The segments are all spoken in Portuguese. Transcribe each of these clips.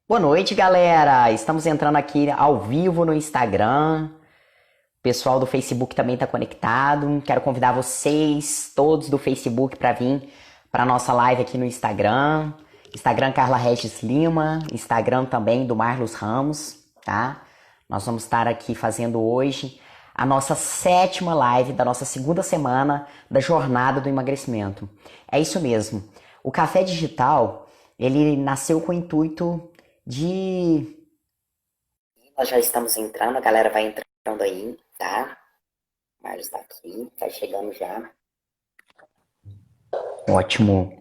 Boa noite, galera! Estamos entrando aqui ao vivo no Instagram. O pessoal do Facebook também está conectado. Quero convidar vocês, todos do Facebook, para vir para a nossa live aqui no Instagram. Instagram Carla Regis Lima, Instagram também do Marlos Ramos, tá? Nós vamos estar aqui fazendo hoje a nossa sétima live da nossa segunda semana da jornada do emagrecimento. É isso mesmo. O Café Digital, ele nasceu com o intuito de... Nós já estamos entrando, a galera vai entrando aí, tá? Marlos tá aqui, tá chegando já. Ótimo.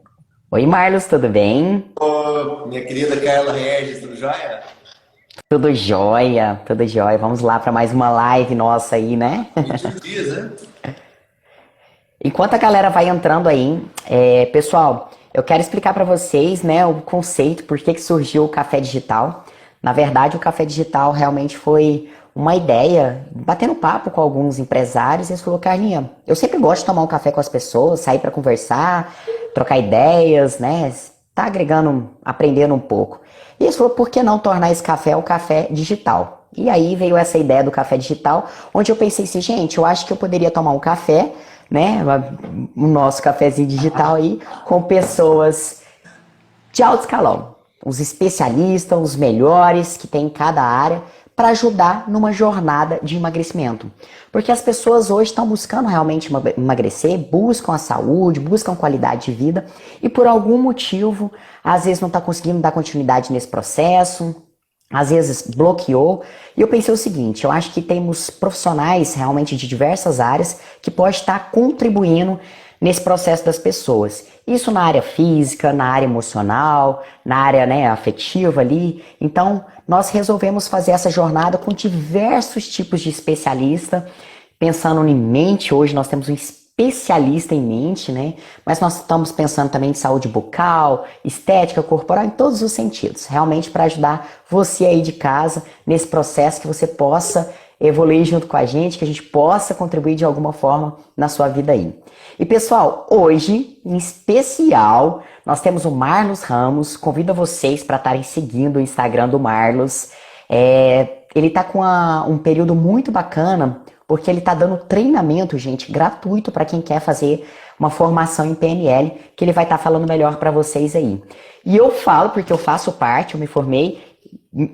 Oi, Marlos, tudo bem? Ô, minha querida Carla Regis, tudo jóia? Tudo jóia, tudo jóia. Vamos lá para mais uma live nossa aí, né? 21 dias, né? Enquanto a galera vai entrando aí, pessoal, eu quero explicar para vocês, né, o conceito, por que surgiu o Café Digital. Na verdade, o Café Digital realmente foi uma ideia, batendo papo com alguns empresários, e eles falaram: Carlinha, eu sempre gosto de tomar um café com as pessoas, sair para conversar, trocar ideias, né, tá agregando, aprendendo um pouco. E eles falaram: por que não tornar esse café o Café Digital? E aí veio essa ideia do Café Digital, onde eu pensei assim: gente, eu acho que eu poderia tomar um café, né, o nosso cafezinho digital aí, com pessoas de alto escalão, os especialistas, os melhores que tem em cada área, para ajudar numa jornada de emagrecimento. Porque as pessoas hoje estão buscando realmente emagrecer, buscam a saúde, buscam qualidade de vida, e por algum motivo, às vezes não está conseguindo dar continuidade nesse processo, às vezes bloqueou. E eu pensei o seguinte: eu acho que temos profissionais realmente de diversas áreas que podem estar contribuindo nesse processo das pessoas. Isso na área física, na área emocional, na área, né, afetiva ali. Então, nós resolvemos fazer essa jornada com diversos tipos de especialista, pensando em mente. Hoje nós temos um especialista em mente, né? Mas nós estamos pensando também em saúde bucal, estética corporal, em todos os sentidos. Realmente para ajudar você aí de casa nesse processo, que você possa evoluir junto com a gente, que a gente possa contribuir de alguma forma na sua vida aí. E pessoal, hoje, em especial, nós temos o Marlos Ramos. Convido vocês para estarem seguindo o Instagram do Marlos. Ele está com um período muito bacana, porque ele está dando treinamento, gente, gratuito para quem quer fazer uma formação em PNL, que ele vai estar falando melhor para vocês aí. E eu falo porque eu faço parte, eu me formei,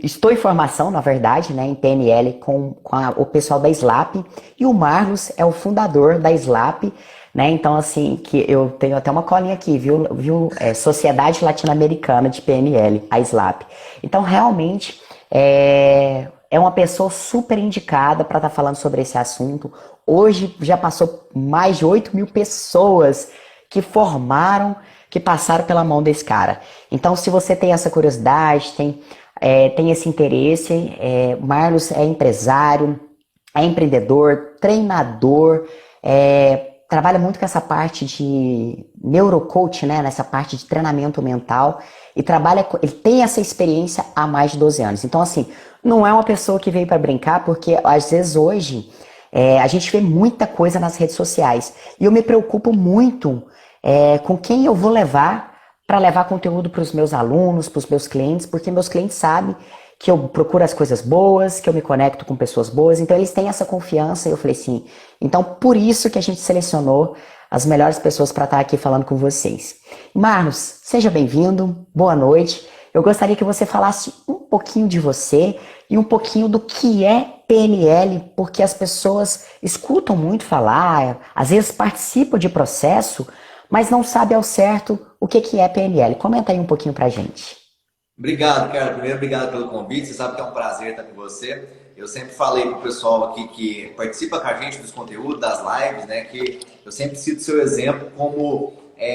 estou em formação, na verdade, né, em PNL com o pessoal da SLAP, e o Marlos é o fundador da SLAP, né? Então, assim, que eu tenho até uma colinha aqui, viu? Sociedade Latino-Americana de PNL, a SLAP. Então, realmente, é uma pessoa super indicada para estar falando sobre esse assunto. Hoje já passou mais de 8 mil pessoas que formaram, que passaram pela mão desse cara. Então, se você tem essa curiosidade, tem esse interesse, Marlos é empresário, é empreendedor, treinador, trabalha muito com essa parte de neurocoach, né? Nessa parte de treinamento mental, e ele tem essa experiência há mais de 12 anos. Então, assim, não é uma pessoa que veio para brincar, porque às vezes hoje a gente vê muita coisa nas redes sociais, e eu me preocupo muito com quem eu vou levar para levar conteúdo para os meus alunos, para os meus clientes, porque meus clientes sabem que eu procuro as coisas boas, que eu me conecto com pessoas boas, então eles têm essa confiança. E eu falei assim, então por isso que a gente selecionou as melhores pessoas para estar aqui falando com vocês. Marlos, seja bem-vindo, boa noite. Eu gostaria que você falasse um pouquinho de você e um pouquinho do que é PNL, porque as pessoas escutam muito falar, às vezes participam de processo, mas não sabem ao certo o que é PNL. Comenta aí um pouquinho pra gente. Obrigado, cara. Primeiro, obrigado pelo convite. Você sabe que é um prazer estar com você. Eu sempre falei pro pessoal aqui que participa com a gente dos conteúdos, das lives, né? Que eu sempre cito seu exemplo como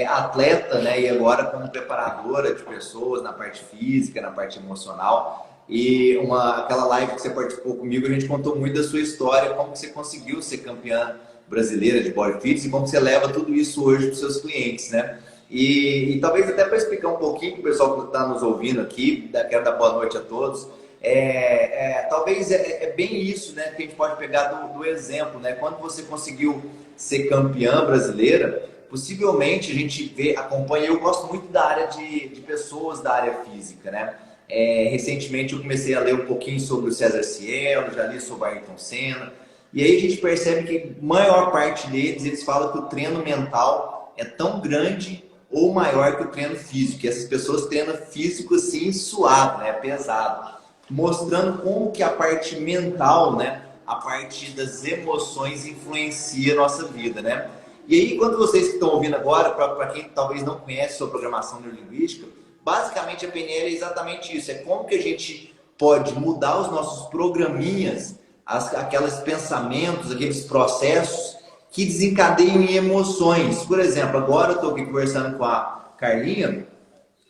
atleta, né? E agora como preparadora de pessoas na parte física, na parte emocional. E aquela live que você participou comigo, a gente contou muito da sua história, como que você conseguiu ser campeã brasileira de body fitness e como você leva tudo isso hoje para os seus clientes, né? E talvez até para explicar um pouquinho para o pessoal que está nos ouvindo aqui, quero dar boa noite a todos. Talvez bem isso, né, que a gente pode pegar do exemplo, né? Quando você conseguiu ser campeã brasileira, possivelmente a gente acompanha. Eu gosto muito da área de pessoas da área física, né? Recentemente eu comecei a ler um pouquinho sobre o César Cielo, já li sobre o Ayrton Senna. E aí a gente percebe que a maior parte deles, eles falam que o treino mental é tão grande ou maior que o treino físico. E essas pessoas treinam físico assim, suado, né? Pesado. Mostrando como que a parte mental, né? A parte das emoções influencia a nossa vida, né? E aí, quando vocês que estão ouvindo agora, para quem talvez não conhece sobre programação neurolinguística, basicamente a PNL é exatamente isso. É como que a gente pode mudar os nossos programinhas, aqueles pensamentos, aqueles processos que desencadeiam em emoções. Por exemplo, agora eu estou aqui conversando com a Carlinha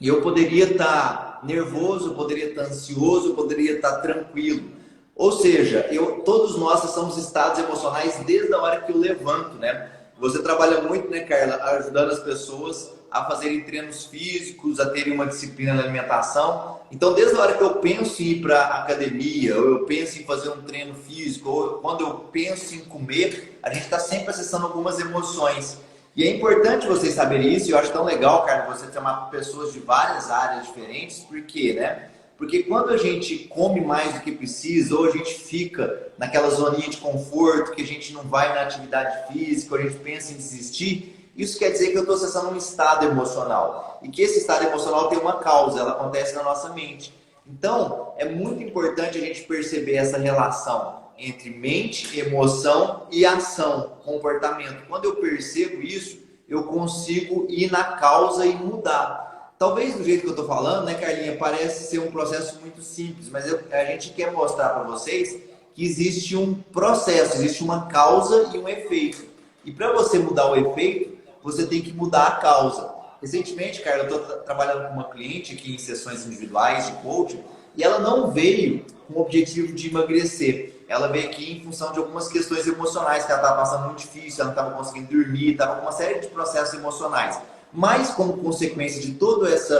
e eu poderia estar nervoso, eu poderia estar ansioso, eu poderia estar tranquilo. Ou seja, todos nós somos estados emocionais desde a hora que eu levanto, né? Você trabalha muito, né, Carla, ajudando as pessoas a fazerem treinos físicos, a terem uma disciplina na alimentação. Então, desde a hora que eu penso em ir para a academia, ou eu penso em fazer um treino físico, ou quando eu penso em comer, a gente está sempre acessando algumas emoções. E é importante vocês saberem isso, e eu acho tão legal, Carla, você chamar pessoas de várias áreas diferentes, por quê, né? Porque quando a gente come mais do que precisa, ou a gente fica naquela zoninha de conforto, que a gente não vai na atividade física, ou a gente pensa em desistir, isso quer dizer que eu estou acessando um estado emocional. E que esse estado emocional tem uma causa, ela acontece na nossa mente. Então, é muito importante a gente perceber essa relação entre mente, emoção e ação, comportamento. Quando eu percebo isso, eu consigo ir na causa e mudar. Talvez do jeito que eu estou falando, né, Carlinha, parece ser um processo muito simples, mas a gente quer mostrar para vocês que existe um processo, existe uma causa e um efeito. E para você mudar o efeito, você tem que mudar a causa. Recentemente, Carla, eu estou trabalhando com uma cliente aqui em sessões individuais de coaching e ela não veio com o objetivo de emagrecer. Ela veio aqui em função de algumas questões emocionais que ela estava passando muito difícil, ela não estava conseguindo dormir, estava com uma série de processos emocionais. Mas, como consequência de todas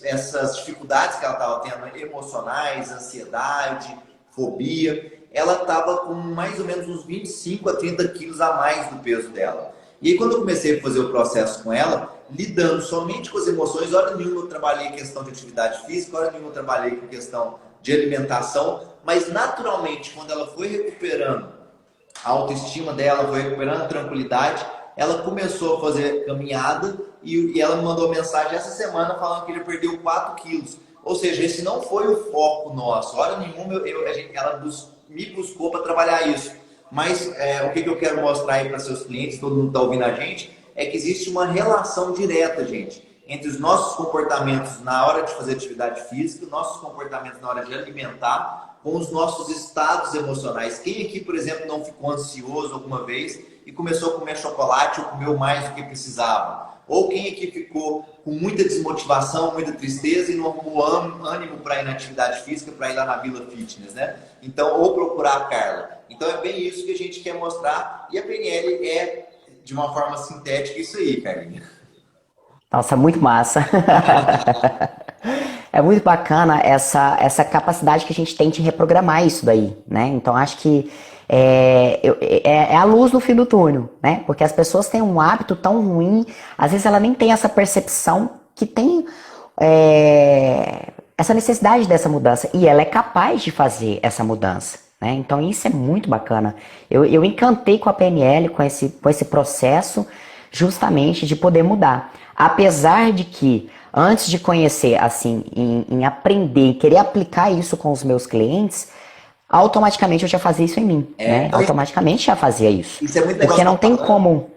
essas dificuldades que ela estava tendo, emocionais, ansiedade, fobia, ela estava com mais ou menos uns 25 a 30 quilos a mais do peso dela. E aí, quando eu comecei a fazer o processo com ela, lidando somente com as emoções, hora nenhuma eu trabalhei questão de atividade física, hora nenhuma eu trabalhei com questão de alimentação, mas naturalmente, quando ela foi recuperando a autoestima dela, foi recuperando a tranquilidade, ela começou a fazer caminhada e ela me mandou mensagem essa semana falando que ele perdeu 4 quilos. Ou seja, esse não foi o foco nosso. Hora nenhuma ela me buscou para trabalhar isso. Mas o que eu quero mostrar aí para seus clientes, todo mundo está ouvindo a gente, é que existe uma relação direta, gente, entre os nossos comportamentos na hora de fazer atividade física, nossos comportamentos na hora de alimentar, com os nossos estados emocionais. Quem aqui, por exemplo, não ficou ansioso alguma vez e começou a comer chocolate ou comeu mais do que precisava? Ou quem aqui ficou com muita desmotivação, muita tristeza e não arrumou ânimo para ir na atividade física, para ir lá na Vila Fitness, né? Então, ou procurar a Carla. Então, é bem isso que a gente quer mostrar. E a PNL é, de uma forma sintética, isso aí, Carlinha. Nossa, muito massa. É muito bacana essa capacidade que a gente tem de reprogramar isso daí, né? Então, acho que é a luz no fim do túnel, né? Porque as pessoas têm um hábito tão ruim, às vezes ela nem tem essa percepção que tem essa necessidade dessa mudança. E ela é capaz de fazer essa mudança, né? Então, isso é muito bacana. Eu encantei com a PNL, com esse processo, justamente de poder mudar. Apesar de que, antes de conhecer, assim, em aprender, querer aplicar isso com os meus clientes, automaticamente eu já fazia isso em mim, né? Automaticamente já fazia isso. Isso é muito legal. Porque não tem como...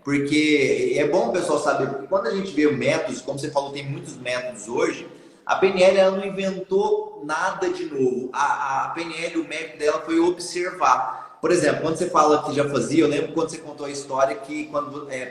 Porque é bom o pessoal saber, porque quando a gente vê métodos, como você falou, tem muitos métodos hoje, a PNL ela não inventou nada de novo. A PNL, o método dela foi observar. Por exemplo, quando você fala que já fazia, eu lembro quando você contou a história que...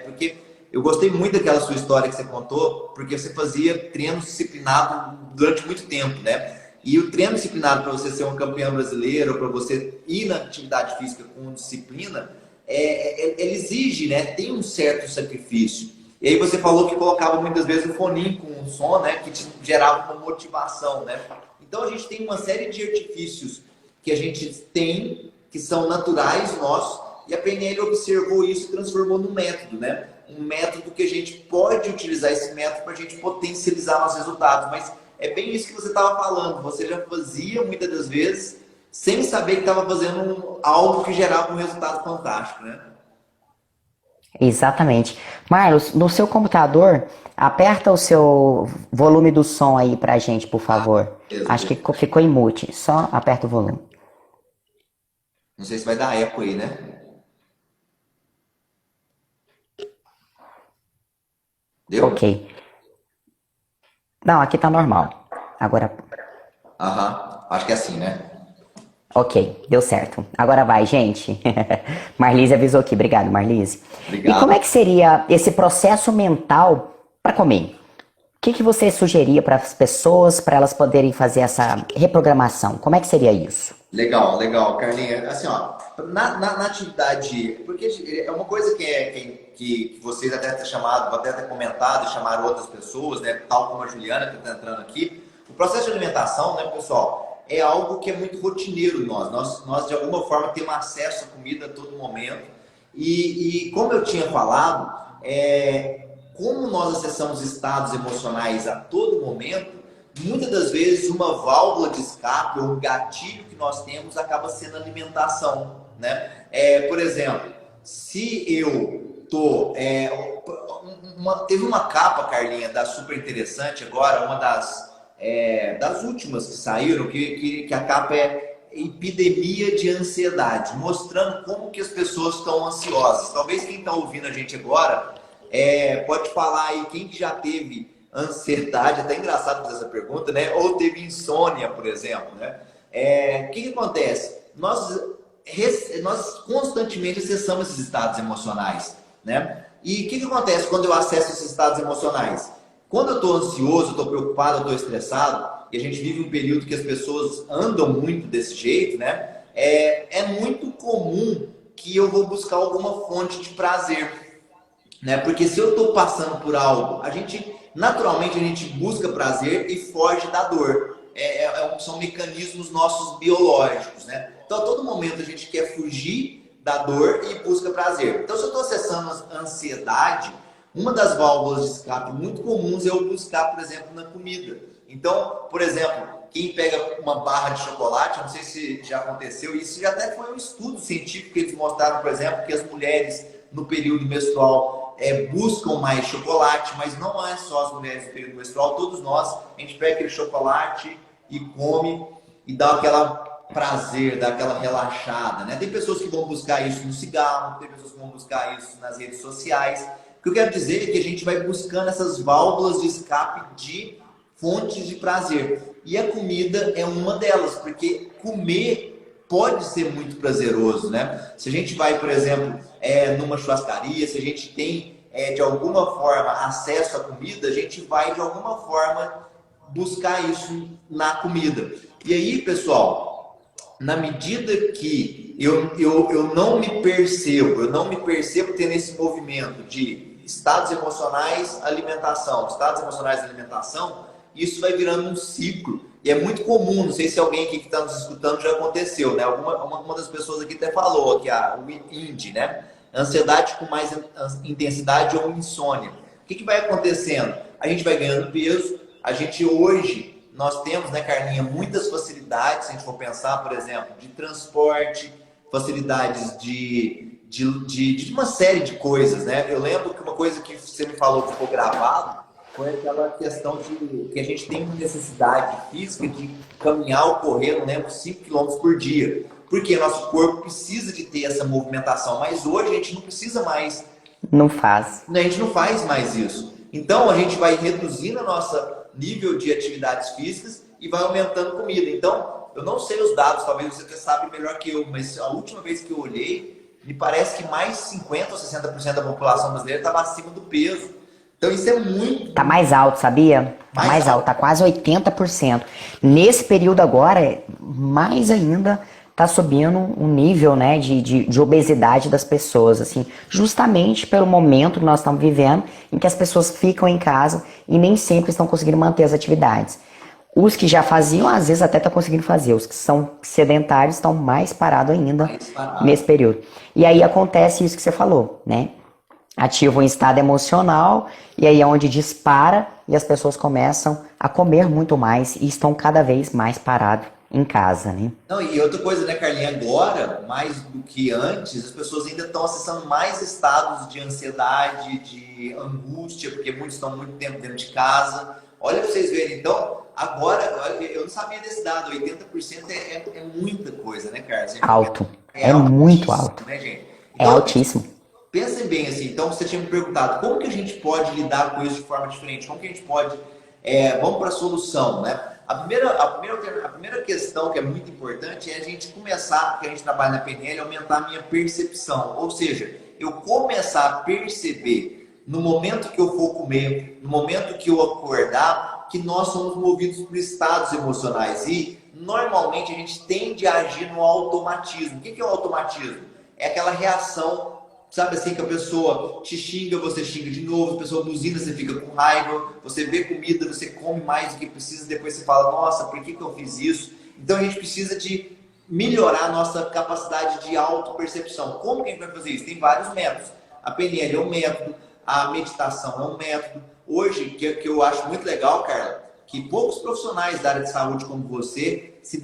porque eu gostei muito daquela sua história que você contou, porque você fazia treino disciplinado durante muito tempo, né? E o treino disciplinado para você ser um campeão brasileiro, para você ir na atividade física com disciplina, ele exige, né? Tem um certo sacrifício. E aí você falou que colocava muitas vezes o foninho com um som, né? Que te gerava uma motivação, né? Então a gente tem uma série de artifícios que a gente tem, que são naturais nossos, e a PNL observou isso e transformou num método, né? Um método que a gente pode utilizar esse método para a gente potencializar nossos resultados. Mas é bem isso que você estava falando. Você já fazia muitas das vezes sem saber que estava fazendo algo que gerava um resultado fantástico, né? Exatamente. Marlos, no seu computador, aperta o seu volume do som aí pra gente, por favor. Acho que Beleza. ficou em mute. Só aperta o volume. Não sei se vai dar eco aí, né? Ok. Deu? Não, aqui tá normal. Agora, Aham. Acho que é assim, né? ok, deu certo. Agora vai, gente. Marlise avisou aqui. Obrigado, Marlise. E como é Obrigado. que seria esse processo mental para comer? O que que você sugeria para as pessoas, para elas poderem fazer essa reprogramação? Como é que seria isso? Legal, legal, Carlinha. Assim, ó, na atividade, porque é uma coisa que vocês até ter chamado, até ter comentado, e chamaram outras pessoas, né? Tal como a Juliana que está entrando aqui. O processo de alimentação, né, pessoal, é algo que é muito rotineiro em nós. Nós de alguma forma temos acesso à comida a todo momento. E como eu tinha falado, como nós acessamos estados emocionais a todo momento, muitas das vezes uma válvula de escape ou um gatilho que nós temos acaba sendo alimentação, né? Por exemplo, se eu tô teve uma capa, Carlinha, da super interessante agora, uma das últimas que saíram, que a capa é epidemia de ansiedade, mostrando como que as pessoas estão ansiosas. Talvez quem está ouvindo a gente agora pode falar aí quem que já teve ansiedade, até engraçado fazer essa pergunta, né? Ou teve insônia, por exemplo, né? O que acontece? Nós constantemente acessamos esses estados emocionais, né? E o que acontece quando eu acesso esses estados emocionais? Quando eu estou ansioso, estou preocupado, estou estressado, e a gente vive um período que as pessoas andam muito desse jeito, né? É muito comum que eu vou buscar alguma fonte de prazer, né? Porque se eu estou passando por algo, naturalmente a gente busca prazer e foge da dor. São mecanismos nossos biológicos, né? Então a todo momento a gente quer fugir da dor e busca prazer. Então se eu estou acessando a ansiedade, uma das válvulas de escape muito comuns é eu buscar, por exemplo, na comida. Então, por exemplo, quem pega uma barra de chocolate, não sei se já aconteceu, isso já até foi um estudo científico que eles mostraram, por exemplo, que as mulheres no período menstrual buscam mais chocolate, mas não é só as mulheres no período menstrual, todos nós, a gente pega aquele chocolate e come e dá aquela prazer, dá aquela relaxada, né? Tem pessoas que vão buscar isso no cigarro, tem pessoas que vão buscar isso nas redes sociais. O que eu quero dizer é que a gente vai buscando essas válvulas de escape de fontes de prazer. E a comida é uma delas, porque comer pode ser muito prazeroso, né? Se a gente vai, por exemplo, numa churrascaria, se a gente tem, de alguma forma, acesso à comida, a gente vai, de alguma forma, buscar isso na comida. E aí, pessoal, na medida que eu não me percebo tendo esse movimento de estados emocionais, alimentação, isso vai virando um ciclo. E é muito comum, não sei se alguém aqui que está nos escutando já aconteceu, né? Uma das pessoas aqui até falou, que o IND, né? Ansiedade com mais intensidade ou insônia. O que vai acontecendo? A gente vai ganhando peso, nós temos, né, Carlinha, muitas facilidades, se a gente for pensar, por exemplo, de transporte, facilidades de uma série de coisas, né? Eu lembro que uma coisa que você me falou que ficou gravado foi aquela questão de que a gente tem uma necessidade física de caminhar ou correr, não lembro, 5 quilômetros por dia. Porque nosso corpo precisa de ter essa movimentação, mas hoje a gente não precisa mais. Não faz. A gente não faz mais isso. Então a gente vai reduzindo o nosso nível de atividades físicas e vai aumentando comida. Então, eu não sei os dados, talvez você até sabe melhor que eu, mas a última vez que eu olhei, me parece que mais 50% ou 60% da população brasileira estava acima do peso. Então isso é muito... Tá mais alto, sabia? Tá mais alto, tá quase 80%. Nesse período agora, mais ainda tá subindo um nível, né, de obesidade das pessoas, assim, justamente pelo momento que nós estamos vivendo, em que as pessoas ficam em casa e nem sempre estão conseguindo manter as atividades. Os que já faziam, às vezes até estão conseguindo fazer. Os que são sedentários estão mais parados ainda nesse período. E aí acontece isso que você falou, né? Ativa um estado emocional e aí é onde dispara e as pessoas começam a comer muito mais e estão cada vez mais parados em casa, né? Não, e outra coisa, né, Carlinhos? Agora, mais do que antes, as pessoas ainda estão acessando mais estados de ansiedade, de angústia, porque muitos estão muito tempo dentro de casa. Olha para vocês verem, então, agora, eu não sabia desse dado, 80% é muita coisa, né, Carlos? Alto. É muito altíssimo, alto. né, gente? É Então, altíssimo. pensem bem assim, então você tinha me perguntado como que a gente pode lidar com isso de forma diferente, como que a gente pode, vamos para a solução, né? A primeira questão que é muito importante é a gente começar, que a gente trabalha na PNL, aumentar a minha percepção, ou seja, eu começar a perceber no momento que eu for comer, no momento que eu acordar, que nós somos movidos por estados emocionais e normalmente a gente tende a agir no automatismo. O que é o automatismo? É aquela reação. Sabe assim, que a pessoa te xinga, você xinga de novo, a pessoa buzina, você fica com raiva, você vê comida, você come mais do que precisa, depois você fala, nossa, por que eu fiz isso? Então a gente precisa de melhorar a nossa capacidade de autopercepção. Como que a gente vai fazer isso? Tem vários métodos. A PNL é um método, a meditação é um método. Hoje, que eu acho muito legal, Carla, que poucos profissionais da área de saúde como você se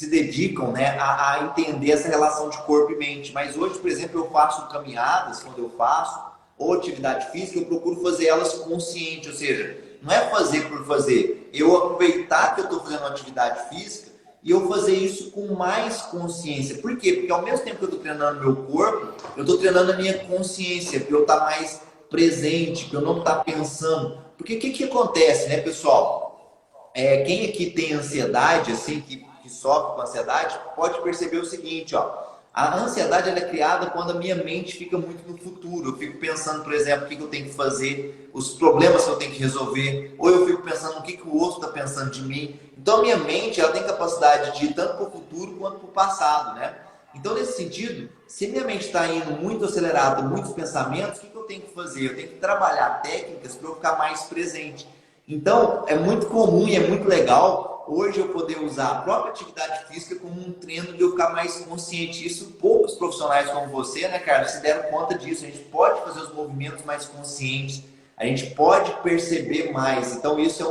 dedicam, né, a entender essa relação de corpo e mente. Mas hoje, por exemplo, eu faço caminhadas, quando eu faço, ou atividade física, eu procuro fazer elas consciente, ou seja, não é fazer por fazer, eu aproveitar que eu estou fazendo uma atividade física e eu fazer isso com mais consciência. Por quê? Porque ao mesmo tempo que eu estou treinando meu corpo, eu estou treinando a minha consciência, para eu estar mais presente, para eu não estar pensando. Porque o que acontece, né, pessoal? Quem aqui tem ansiedade, assim, que sofre com ansiedade, pode perceber o seguinte, ó. A ansiedade ela é criada quando a minha mente fica muito no futuro. Eu fico pensando, por exemplo, o que eu tenho que fazer, os problemas que eu tenho que resolver, ou eu fico pensando no que o outro está pensando de mim. Então, a minha mente ela tem capacidade de ir tanto para o futuro quanto para o passado, né? Então, nesse sentido, se minha mente está indo muito acelerada, muitos pensamentos, o que eu tenho que fazer? Eu tenho que trabalhar técnicas para eu ficar mais presente. Então, é muito comum e é muito legal hoje eu poder usar a própria atividade física como um treino de eu ficar mais consciente. Isso poucos profissionais como você, né, Carlos, se deram conta disso. A gente pode fazer os movimentos mais conscientes, a gente pode perceber mais. Então, isso é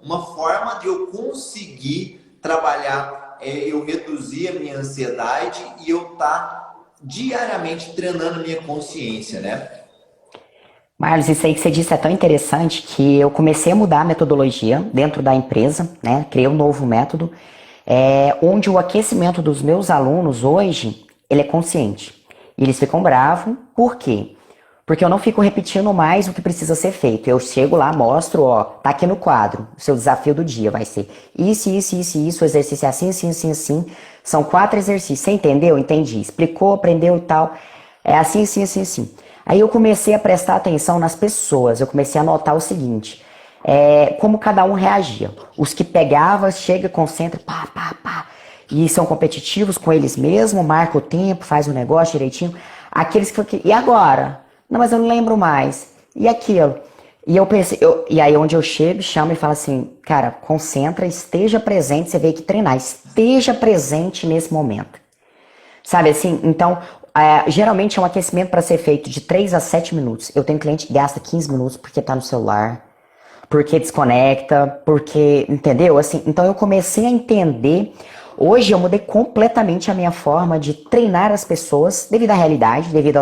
uma forma de eu conseguir trabalhar, eu reduzir a minha ansiedade e eu estar diariamente treinando a minha consciência, né? Marlos, isso aí que você disse é tão interessante que eu comecei a mudar a metodologia dentro da empresa, né? Criei um novo método, onde o aquecimento dos meus alunos hoje, ele é consciente. E eles ficam bravos, por quê? Porque eu não fico repetindo mais o que precisa ser feito. Eu chego lá, mostro, ó, tá aqui no quadro, o seu desafio do dia vai ser isso, o exercício é assim, assim, assim, assim. São 4 exercícios, você entendeu? Entendi. Explicou, aprendeu e tal. É assim, assim, assim, assim. Aí eu comecei a prestar atenção nas pessoas, eu comecei a notar o seguinte, como cada um reagia. Os que pegavam, chega, concentra, pá, pá, pá, e são competitivos com eles mesmos, marca o tempo, faz o negócio direitinho. Aqueles que e agora? Não, mas eu não lembro mais. E aquilo? E eu pensei, e aí onde eu chego, chamo e falo assim, cara, concentra, esteja presente, você veio aqui treinar, esteja presente nesse momento. Sabe assim? Então, geralmente é um aquecimento para ser feito de 3 a 7 minutos. Eu tenho cliente que gasta 15 minutos porque tá no celular, porque desconecta, porque, entendeu? Assim, então eu comecei a entender. Hoje eu mudei completamente a minha forma de treinar as pessoas devido à realidade, devido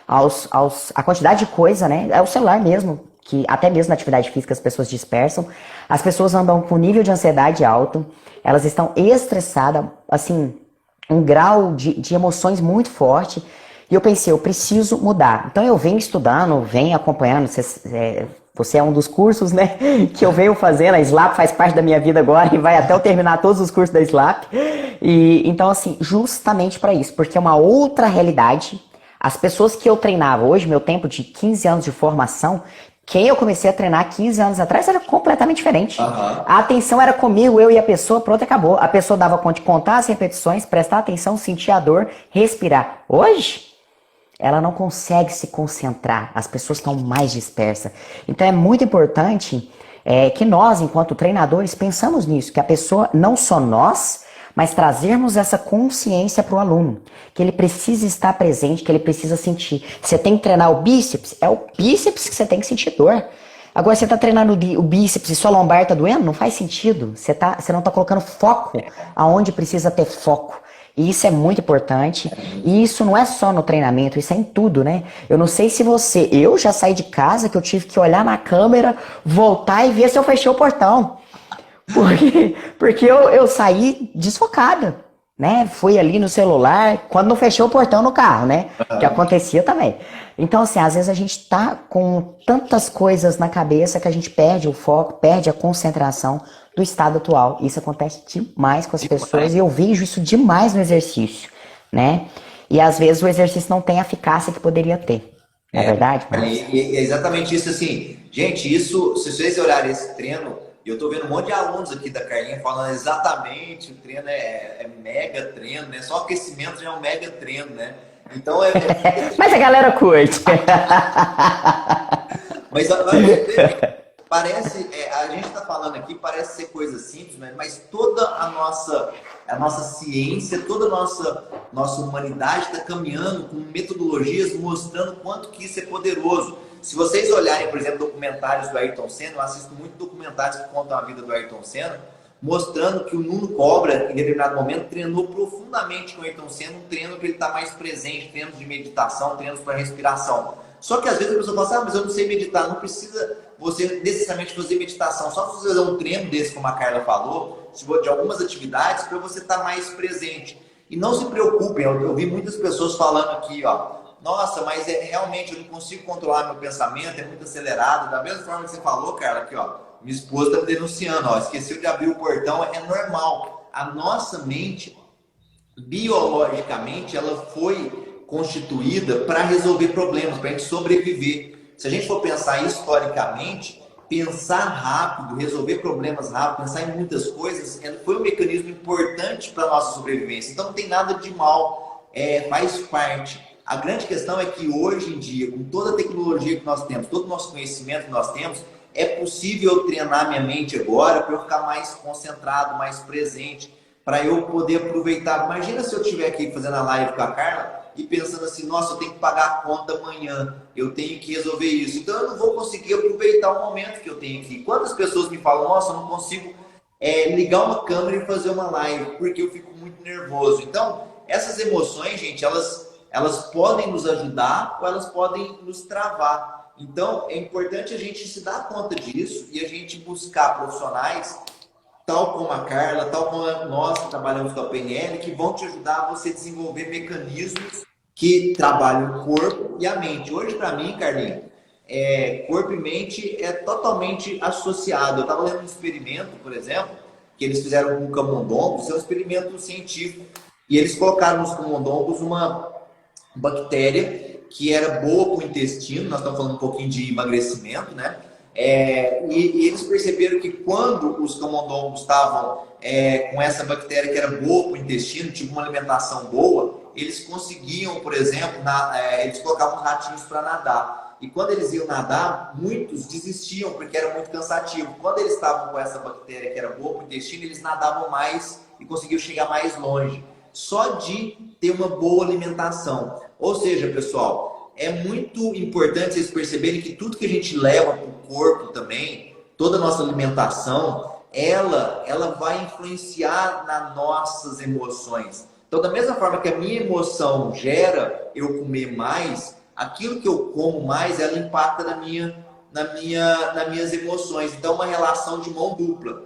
a quantidade de coisa, né? É o celular mesmo, que até mesmo na atividade física as pessoas dispersam. As pessoas andam com nível de ansiedade alto, elas estão estressadas, assim, um grau de emoções muito forte. E eu pensei, eu preciso mudar. Então eu venho estudando, venho acompanhando. Você é um dos cursos, né, que eu venho fazendo. A SLAP faz parte da minha vida agora e vai até eu terminar todos os cursos da SLAP. E então, assim, justamente para isso, porque é uma outra realidade. As pessoas que eu treinava hoje, meu tempo de 15 anos de formação, quem eu comecei a treinar 15 anos atrás era completamente diferente. Uhum. A atenção era comigo, eu e a pessoa, pronto, acabou. A pessoa dava conta de contar as repetições, prestar atenção, sentir a dor, respirar. Hoje, ela não consegue se concentrar, as pessoas estão mais dispersas. Então é muito importante que nós, enquanto treinadores, pensamos nisso, que a pessoa, não só nós, mas trazermos essa consciência para o aluno, que ele precisa estar presente, que ele precisa sentir. Você tem que treinar o bíceps, é o bíceps que você tem que sentir dor. Agora você tá treinando o bíceps e sua lombar tá doendo? Não faz sentido. Você não tá colocando foco aonde precisa ter foco. E isso é muito importante. E isso não é só no treinamento, isso é em tudo, né? Eu não sei se você. Eu já saí de casa que eu tive que olhar na câmera, voltar e ver se eu fechei o portão. Porque eu saí desfocada, né? Fui ali no celular, quando não fechou o portão no carro, né? Que acontecia também. Então, assim, às vezes a gente tá com tantas coisas na cabeça que a gente perde o foco, perde a concentração do estado atual. Isso acontece demais com as pessoas e eu vejo isso demais no exercício, né? E às vezes o exercício não tem a eficácia que poderia ter. Não é verdade, Marcos? E é exatamente isso, assim. Gente, isso, se vocês olharem esse treino, eu tô vendo um monte de alunos aqui da Carlinha falando exatamente, o treino é mega treino, né? Só aquecimento já é um mega treino, né? Então Mas a galera curte. Mas parece, a gente está falando aqui, parece ser coisa simples, né? Mas toda a nossa ciência, toda a nossa humanidade está caminhando com metodologias mostrando quanto que isso é poderoso. Se vocês olharem, por exemplo, documentários do Ayrton Senna, eu assisto muito documentários que contam a vida do Ayrton Senna, mostrando que o Nuno Cobra, em determinado momento, treinou profundamente com o Ayrton Senna, um treino que ele está mais presente, treinos de meditação, treinos para respiração. Só que às vezes a pessoa fala assim, mas eu não sei meditar. Não precisa você necessariamente fazer meditação. Só você fazer um treino desse, como a Carla falou, de algumas atividades, para você estar mais presente. E não se preocupem, eu vi muitas pessoas falando aqui, ó, nossa, mas realmente eu não consigo controlar meu pensamento, é muito acelerado. Da mesma forma que você falou, Carla, aqui, ó, minha esposa está me denunciando, ó, esqueceu de abrir o portão, é normal. A nossa mente, biologicamente, ela foi constituída para resolver problemas, para a gente sobreviver. Se a gente for pensar historicamente, pensar rápido, resolver problemas rápido, pensar em muitas coisas, foi um mecanismo importante para a nossa sobrevivência. Então não tem nada de mal, faz parte. A grande questão é que hoje em dia, com toda a tecnologia que nós temos, todo o nosso conhecimento que nós temos, é possível treinar minha mente agora para eu ficar mais concentrado, mais presente, para eu poder aproveitar. Imagina se eu estiver aqui fazendo a live com a Carla e pensando assim, nossa, eu tenho que pagar a conta amanhã, eu tenho que resolver isso. Então eu não vou conseguir aproveitar o momento que eu tenho aqui. Quantas pessoas me falam, nossa, eu não consigo ligar uma câmera e fazer uma live, porque eu fico muito nervoso. Então, essas emoções, gente, elas podem nos ajudar ou elas podem nos travar. Então, é importante a gente se dar conta disso e a gente buscar profissionais, tal como a Carla, tal como nós que trabalhamos com a PNL, que vão te ajudar a você desenvolver mecanismos que trabalham o corpo e a mente. Hoje, para mim, Carlinhos, corpo e mente é totalmente associado. Eu estava lendo um experimento, por exemplo, que eles fizeram com camundongos, é um experimento científico, e eles colocaram nos camundongos uma bactéria que era boa para o intestino, nós estamos falando um pouquinho de emagrecimento, né? E eles perceberam que quando os camundongos estavam com essa bactéria que era boa para o intestino, tipo uma alimentação boa, eles conseguiam, por exemplo, eles colocavam os ratinhos para nadar. E quando eles iam nadar, muitos desistiam porque era muito cansativo. Quando eles estavam com essa bactéria que era boa para o intestino, eles nadavam mais e conseguiam chegar mais longe. Só de ter uma boa alimentação. Ou seja, pessoal, é muito importante vocês perceberem que tudo que a gente leva para o corpo também, toda a nossa alimentação, ela vai influenciar nas nossas emoções. Então, da mesma forma que a minha emoção gera eu comer mais, aquilo que eu como mais, ela impacta nas minhas emoções. Então, é uma relação de mão dupla.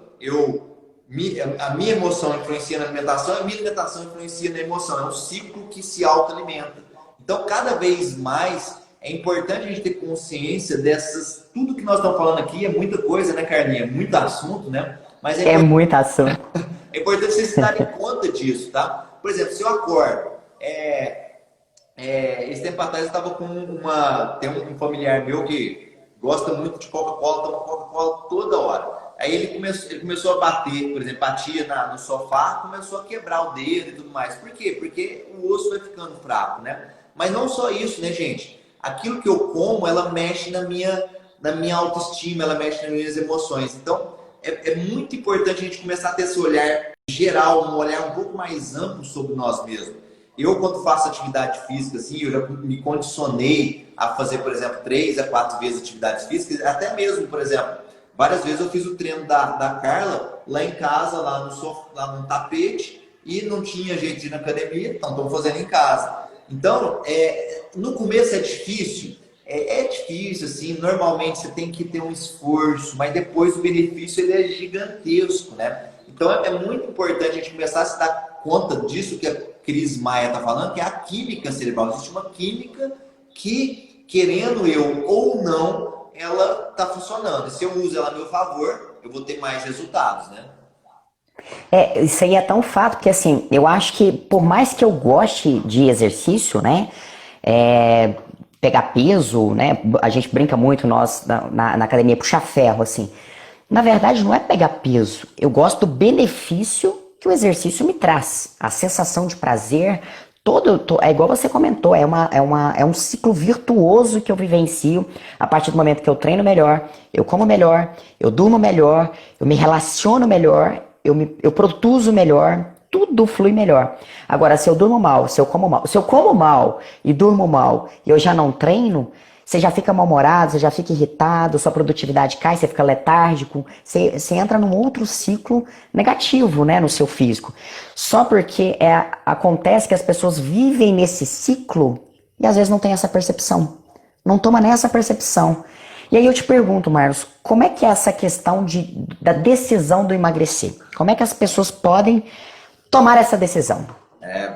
A minha emoção influencia na alimentação, a minha alimentação influencia na emoção. É um ciclo que se autoalimenta. Então, cada vez mais, é importante a gente ter consciência dessas... Tudo que nós estamos falando aqui é muita coisa, né, Carlinha? É muito assunto, né? Mas é muito assunto. É importante vocês se darem conta disso, tá? Por exemplo, se eu acordo... esse tempo atrás eu estava com tem um familiar meu que gosta muito de Coca-Cola, toma Coca-Cola toda hora. Aí ele começou a bater, por exemplo, batia no sofá, começou a quebrar o dedo e tudo mais. Por quê? Porque o osso vai ficando fraco, né? Mas não só isso, né, gente? Aquilo que eu como, ela mexe na minha autoestima, ela mexe nas minhas emoções. Então, é muito importante a gente começar a ter esse olhar geral, um olhar um pouco mais amplo sobre nós mesmos. Eu, quando faço atividade física, assim, eu já me condicionei a fazer, por exemplo, 3 a 4 vezes atividades físicas, até mesmo, por exemplo, várias vezes eu fiz o treino da Carla lá em casa, lá no tapete, e não tinha jeito de ir na academia, então estou fazendo em casa. Então, no começo é difícil, difícil, assim, normalmente você tem que ter um esforço, mas depois o benefício ele é gigantesco, né? Então é muito importante a gente começar a se dar conta disso que a Cris Maia está falando, que é a química cerebral. Existe uma química que, querendo eu ou não, ela está funcionando. E se eu uso ela a meu favor, eu vou ter mais resultados, né? Isso aí é tão fato, porque assim, eu acho que por mais que eu goste de exercício, né, pegar peso, né, a gente brinca muito nós na academia, puxar ferro, assim, na verdade não é pegar peso, eu gosto do benefício que o exercício me traz, a sensação de prazer, é igual você comentou, é um ciclo virtuoso que eu vivencio a partir do momento que eu treino melhor, eu como melhor, eu durmo melhor, eu me relaciono melhor, eu produzo melhor, tudo flui melhor. Agora, se eu durmo mal, se eu como mal e durmo mal e eu já não treino, você já fica mal-humorado, você já fica irritado, sua produtividade cai, você fica letárgico, você entra num outro ciclo negativo, né, no seu físico. Só porque acontece que as pessoas vivem nesse ciclo e às vezes não tem essa percepção. Não toma nem essa percepção. E aí eu te pergunto, Marlos, como é que é essa questão da decisão do emagrecer? Como é que as pessoas podem tomar essa decisão?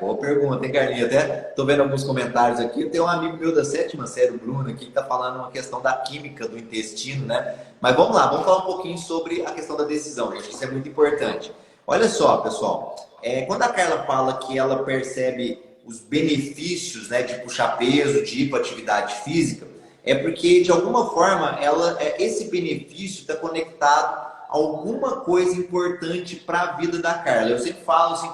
Boa pergunta, hein, Carlinhos? Até tô vendo alguns comentários aqui. Tem um amigo meu da 7ª série, o Bruno, aqui, que tá falando uma questão da química do intestino, né? Mas vamos lá, vamos falar um pouquinho sobre a questão da decisão, gente. Isso é muito importante. Olha só, pessoal, quando a Carla fala que ela percebe os benefícios, né, de puxar peso, de ir para atividade física, é porque, de alguma forma, esse benefício está conectado a alguma coisa importante para a vida da Carla. Eu sempre falo assim,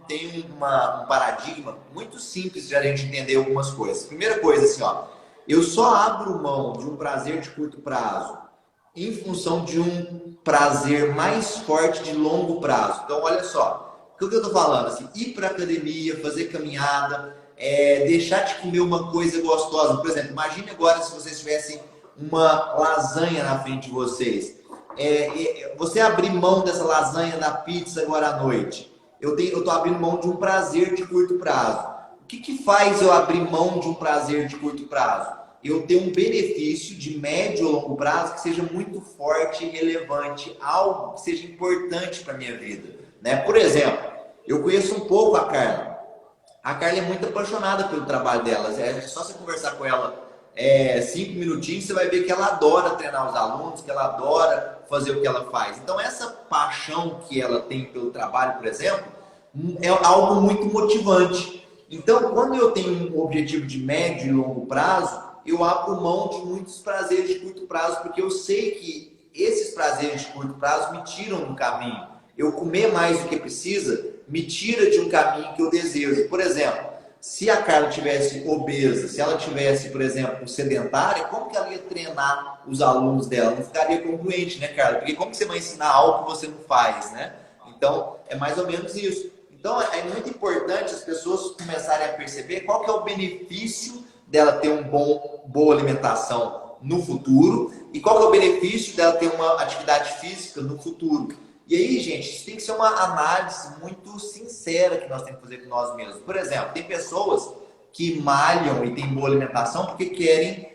tem um paradigma muito simples de a gente entender algumas coisas. Primeira coisa, assim, ó, eu só abro mão de um prazer de curto prazo em função de um prazer mais forte de longo prazo. Então, olha só, o que eu estou falando? Assim, ir para academia, fazer caminhada, deixar de comer uma coisa gostosa. Por exemplo, imagine agora se vocês tivessem uma lasanha na frente de vocês. Você abrir mão dessa lasanha da pizza agora à noite. Eu estou abrindo mão de um prazer de curto prazo. O que faz eu abrir mão de um prazer de curto prazo? Eu ter um benefício de médio ou longo prazo que seja muito forte e relevante, algo que seja importante para a minha vida, né? Por exemplo, eu conheço um pouco a Carla. A Carla é muito apaixonada pelo trabalho dela. É só você conversar com ela 5 minutinhos, você vai ver que ela adora treinar os alunos, que ela adora fazer o que ela faz. Então, essa paixão que ela tem pelo trabalho, por exemplo, é algo muito motivante. Então, quando eu tenho um objetivo de médio e longo prazo, eu abro mão de muitos prazeres de curto prazo, porque eu sei que esses prazeres de curto prazo me tiram do caminho. Eu comer mais do que precisa me tira de um caminho que eu desejo. Por exemplo, se a Carla tivesse obesa, se ela tivesse, por exemplo, sedentária, como que ela ia treinar os alunos dela? Não ficaria congruente, né, Carla? Porque como que você vai ensinar algo que você não faz, né? Então, é mais ou menos isso. Então, é muito importante as pessoas começarem a perceber qual que é o benefício dela ter boa alimentação no futuro e qual que é o benefício dela ter uma atividade física no futuro. E aí, gente, isso tem que ser uma análise muito sincera que nós temos que fazer com nós mesmos. Por exemplo, tem pessoas que malham e têm boa alimentação porque querem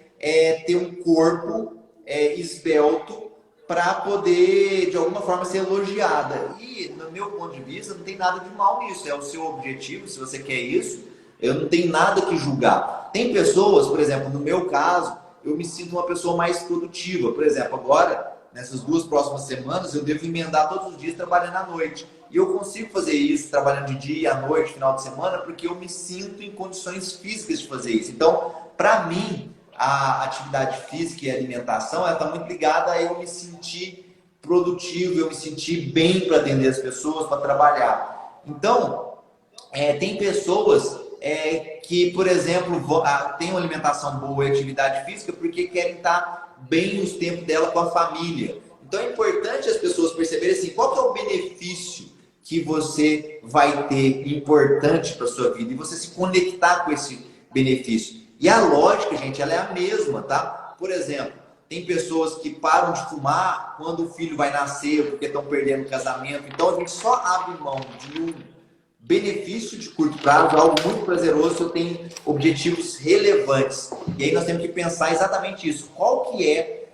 ter um corpo esbelto para poder, de alguma forma, ser elogiada. E, no meu ponto de vista, não tem nada de mal nisso. É o seu objetivo, se você quer isso, eu não tenho nada que julgar. Tem pessoas, por exemplo, no meu caso, eu me sinto uma pessoa mais produtiva. Por exemplo, agora, nessas 2 próximas semanas, eu devo emendar todos os dias trabalhando à noite. E eu consigo fazer isso, trabalhando de dia, à noite, final de semana, porque eu me sinto em condições físicas de fazer isso. Então, para mim, a atividade física e a alimentação, ela está muito ligada a eu me sentir produtivo, eu me sentir bem para atender as pessoas, para trabalhar. Então, tem pessoas que, por exemplo, têm uma alimentação boa e atividade física porque querem estar bem os tempos dela com a família. Então é importante as pessoas perceberem assim, qual que é o benefício que você vai ter importante para sua vida e você se conectar com esse benefício. E a lógica, gente, ela é a mesma, tá? Por exemplo, tem pessoas que param de fumar quando o filho vai nascer, porque estão perdendo o casamento. Então, a gente só abre mão de um benefício de curto prazo, algo muito prazeroso, se eu tenho objetivos relevantes. E aí nós temos que pensar exatamente isso. Qual que é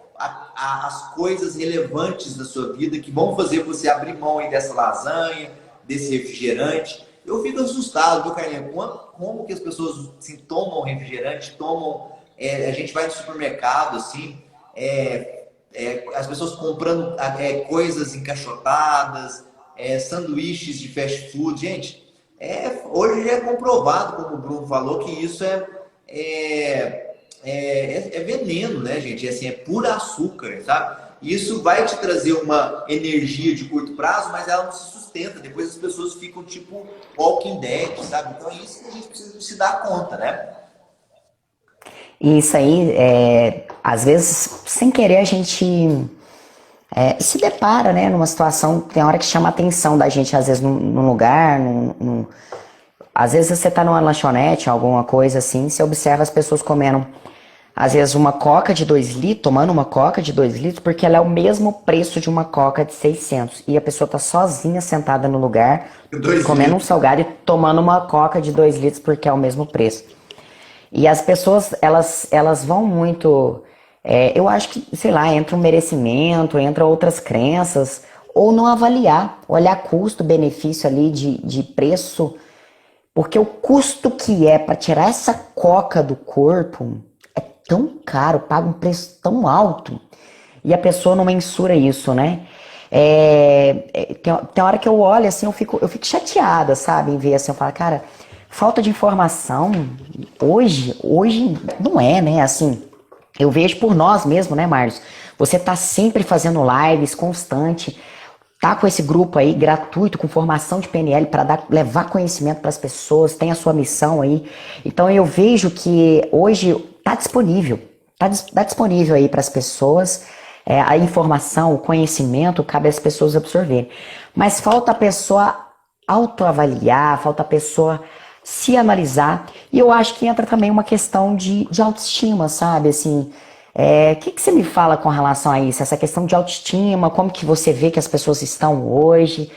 as coisas relevantes da sua vida que vão fazer você abrir mão aí dessa lasanha, desse refrigerante? Eu fico assustado, viu, Carlinhos? Como que as pessoas assim, tomam refrigerante, a gente vai no supermercado, assim, as pessoas comprando coisas encaixotadas, sanduíches de fast food. Gente, hoje já é comprovado, como o Bruno falou, que isso é veneno, né, gente? Assim, é pura açúcar, sabe? Isso vai te trazer uma energia de curto prazo, mas ela não se sustenta. Depois as pessoas ficam tipo Walking Dead, sabe? Então é isso que a gente precisa se dar conta, né? E isso aí, às vezes, sem querer, a gente se depara, né, numa situação, tem hora que chama a atenção da gente, às vezes, num lugar, às vezes você tá numa lanchonete, alguma coisa assim, você observa as pessoas comendo, às vezes, uma coca de 2 litros, tomando uma coca de 2 litros, porque ela é o mesmo preço de uma coca de 600. E a pessoa tá sozinha, sentada no lugar, Dois comendo um litros. salgado e tomando uma coca de 2 litros, porque é o mesmo preço. E as pessoas, elas vão muito. Eu acho que, sei lá, entra um merecimento, entra outras crenças, ou não avaliar, olhar custo-benefício ali de preço, porque o custo que é para tirar essa coca do corpo é tão caro, paga um preço tão alto, e a pessoa não mensura isso, né? Tem hora que eu olho assim, eu fico chateada, sabe? Em ver assim, eu falo, cara, falta de informação hoje não é, né? Assim, eu vejo por nós mesmo, né, Marlos? Você tá sempre fazendo lives constante, tá com esse grupo aí gratuito com formação de PNL para levar conhecimento para as pessoas, tem a sua missão aí. Então eu vejo que hoje tá disponível aí para as pessoas, a informação, o conhecimento, cabe às pessoas absorverem. Mas falta a pessoa autoavaliar, falta a pessoa se analisar. E eu acho que entra também uma questão de autoestima, sabe? Assim, que você me fala com relação a isso? Essa questão de autoestima, como que você vê que as pessoas estão hoje?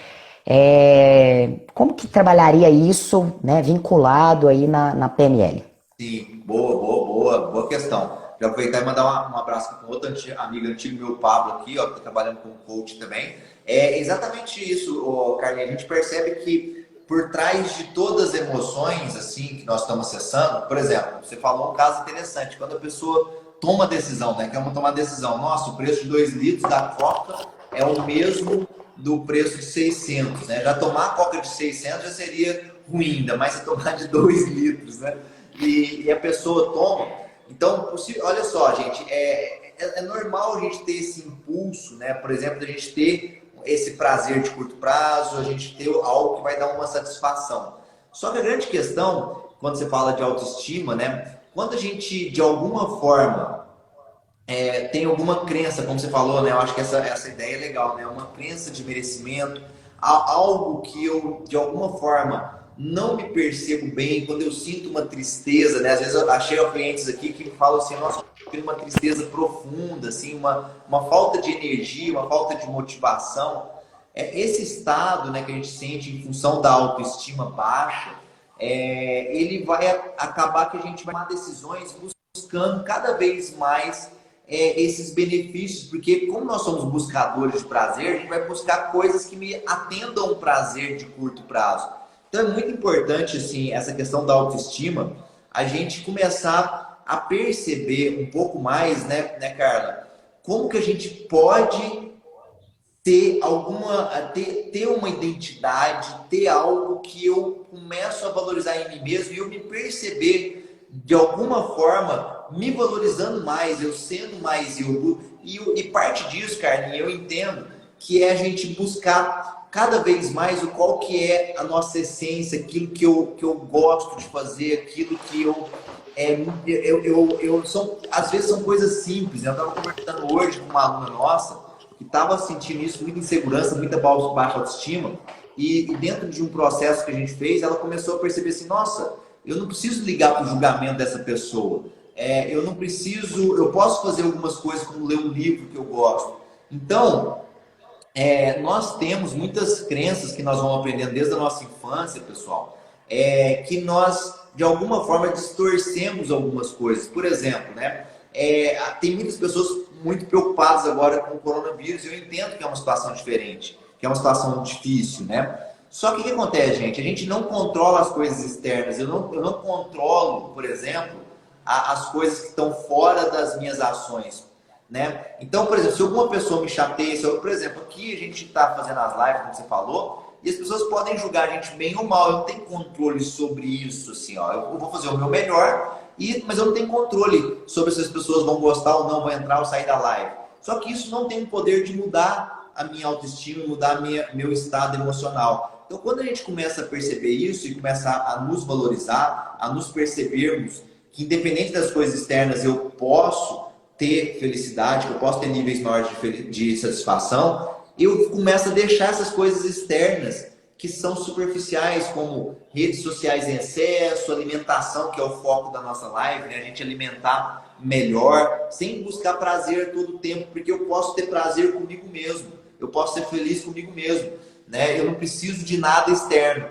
Como que trabalharia isso, né, vinculado aí na PNL? Sim, boa questão. Já aproveitar e mandar um abraço aqui com outra amiga antiga, meu Pablo aqui, ó, que tá trabalhando com coach também. É exatamente isso, Carlinhos. A gente percebe que por trás de todas as emoções assim que nós estamos acessando, por exemplo, você falou um caso interessante, quando a pessoa toma a decisão, né? Quer tomar a decisão, nossa, o preço de 2 litros da Coca é o mesmo do preço de 600, né? Já tomar a Coca de 600 já seria ruim, ainda mais se tomar de 2 litros, né? E a pessoa toma. Então, olha só, gente, é normal a gente ter esse impulso, né? Por exemplo, a gente ter esse prazer de curto prazo, a gente ter algo que vai dar uma satisfação. Só que a grande questão, quando você fala de autoestima, né? Quando a gente, de alguma forma, tem alguma crença, como você falou, né? Eu acho que essa ideia é legal, né? Uma crença de merecimento, algo que eu, de alguma forma, não me percebo bem, quando eu sinto uma tristeza, né? Às vezes eu achei clientes aqui que falam assim, nossa, eu tenho uma tristeza profunda, assim, uma falta de energia, uma falta de motivação. Esse estado, né, que a gente sente em função da autoestima baixa, ele vai acabar que a gente vai tomar decisões buscando cada vez mais esses benefícios, porque como nós somos buscadores de prazer, a gente vai buscar coisas que me atendam o prazer de curto prazo. Então é muito importante assim, essa questão da autoestima, a gente começar a perceber um pouco mais, né, Carla, como que a gente pode ter uma identidade, ter algo que eu começo a valorizar em mim mesmo e eu me perceber de alguma forma me valorizando mais, eu sendo mais eu. E parte disso, Carlinhos, eu entendo que é a gente buscar cada vez mais o qual que é a nossa essência, aquilo que eu gosto de fazer, aquilo que às vezes são coisas simples. Eu estava conversando hoje com uma aluna nossa que estava sentindo isso, muita insegurança, muita baixa autoestima, e dentro de um processo que a gente fez, ela começou a perceber assim, nossa, eu não preciso ligar para o julgamento dessa pessoa. Eu não preciso, eu posso fazer algumas coisas como ler um livro que eu gosto. Então, nós temos muitas crenças que nós vamos aprendendo desde a nossa infância, pessoal, que nós, de alguma forma, distorcemos algumas coisas. Por exemplo, né, tem muitas pessoas muito preocupadas agora com o coronavírus, e eu entendo que é uma situação diferente, que é uma situação difícil, né? Só que o que acontece, gente? A gente não controla as coisas externas. Eu não controlo, por exemplo, as coisas que estão fora das minhas ações, né? Então, por exemplo, se alguma pessoa me chateia, por exemplo, aqui a gente está fazendo as lives, como você falou, e as pessoas podem julgar a gente bem ou mal. Eu não tenho controle sobre isso, assim, ó. Eu vou fazer o meu melhor, mas eu não tenho controle sobre se as pessoas vão gostar ou não, vão entrar ou sair da live. Só que isso não tem o poder de mudar a minha autoestima, mudar meu estado emocional. Então, quando a gente começa a perceber isso e começa a nos valorizar, a nos percebermos que, independente das coisas externas, eu posso ter felicidade, que eu posso ter níveis maiores de satisfação, eu começo a deixar essas coisas externas que são superficiais, como redes sociais em excesso, alimentação, que é o foco da nossa live, né? A gente alimentar melhor, sem buscar prazer todo o tempo, porque eu posso ter prazer comigo mesmo, eu posso ser feliz comigo mesmo, né? Eu não preciso de nada externo.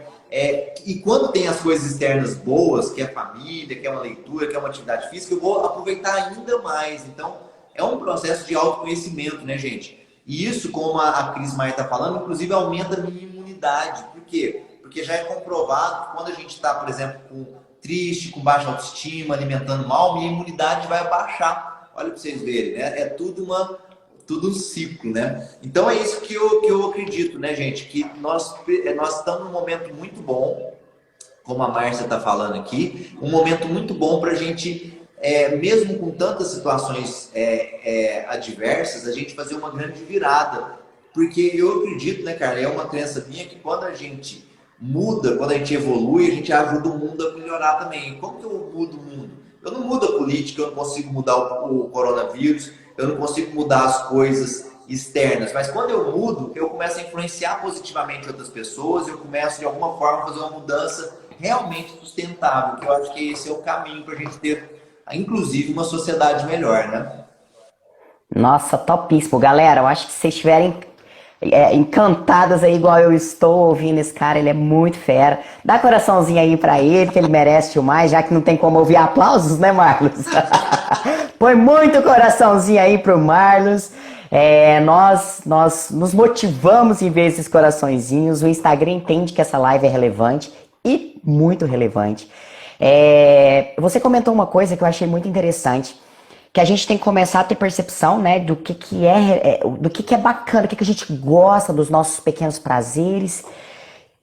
E quando tem as coisas externas boas, que é a família, que é uma leitura, que é uma atividade física, eu vou aproveitar ainda mais. Então, é um processo de autoconhecimento, né, gente? E isso, como a Cris Maia está falando, inclusive aumenta a minha imunidade. Por quê? Porque já é comprovado que quando a gente está, por exemplo, triste, com baixa autoestima, alimentando mal, minha imunidade vai abaixar. Olha para vocês verem, né? É tudo um ciclo, né? Então é isso que eu acredito, né, gente? Que nós estamos num momento muito bom, como a Márcia está falando aqui, um momento muito bom para a gente, mesmo com tantas situações adversas, a gente fazer uma grande virada. Porque eu acredito, né, cara, é uma crença minha que quando a gente muda, quando a gente evolui, a gente ajuda o mundo a melhorar também. Como que eu mudo o mundo? Eu não mudo a política, eu não consigo mudar o coronavírus, eu não consigo mudar as coisas externas, mas quando eu mudo, eu começo a influenciar positivamente outras pessoas, eu começo de alguma forma a fazer uma mudança realmente sustentável, que eu acho que esse é o caminho para a gente ter, inclusive, uma sociedade melhor, né? Nossa, topíssimo. Galera, eu acho que se vocês estiverem encantadas aí, igual eu estou ouvindo esse cara, ele é muito fera. Dá coraçãozinho aí pra ele, que ele merece mais, já que não tem como ouvir aplausos, né, Marlos? Põe muito coraçãozinho aí pro Marlos. Nós nos motivamos em ver esses coraçõezinhos. O Instagram entende que essa live é relevante e muito relevante. Você comentou uma coisa que eu achei muito interessante, que a gente tem que começar a ter percepção, né, do que é bacana, do que a gente gosta, dos nossos pequenos prazeres.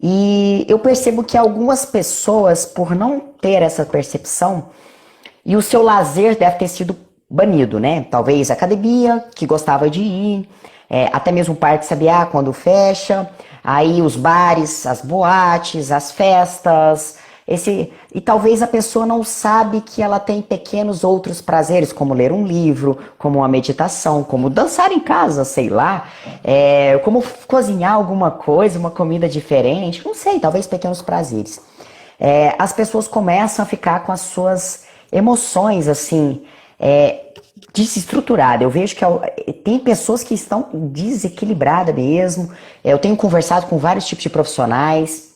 E eu percebo que algumas pessoas, por não ter essa percepção, e o seu lazer deve ter sido banido, né? Talvez a academia, que gostava de ir, até mesmo o Parque Sabiá, quando fecha, aí os bares, as boates, as festas, e talvez a pessoa não sabe que ela tem pequenos outros prazeres, como ler um livro, como uma meditação, como dançar em casa, sei lá, como cozinhar alguma coisa, uma comida diferente, não sei, talvez pequenos prazeres. As pessoas começam a ficar com as suas emoções, assim, desestruturadas. Eu vejo que tem pessoas que estão desequilibradas mesmo. Eu tenho conversado com vários tipos de profissionais.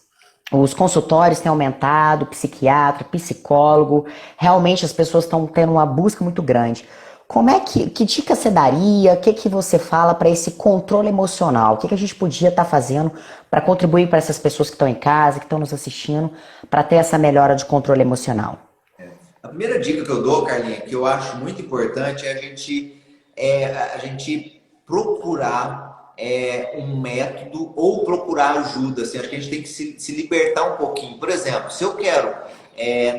Os consultórios têm aumentado, psiquiatra, psicólogo. Realmente as pessoas estão tendo uma busca muito grande. Que dica você daria? O que você fala para esse controle emocional? O que a gente podia estar fazendo para contribuir para essas pessoas que estão em casa, que estão nos assistindo, para ter essa melhora de controle emocional? A primeira dica que eu dou, Carlinha, que eu acho muito importante, é a gente procurar um método ou procurar ajuda. Assim, acho que a gente tem que se libertar um pouquinho. Por exemplo, se eu quero,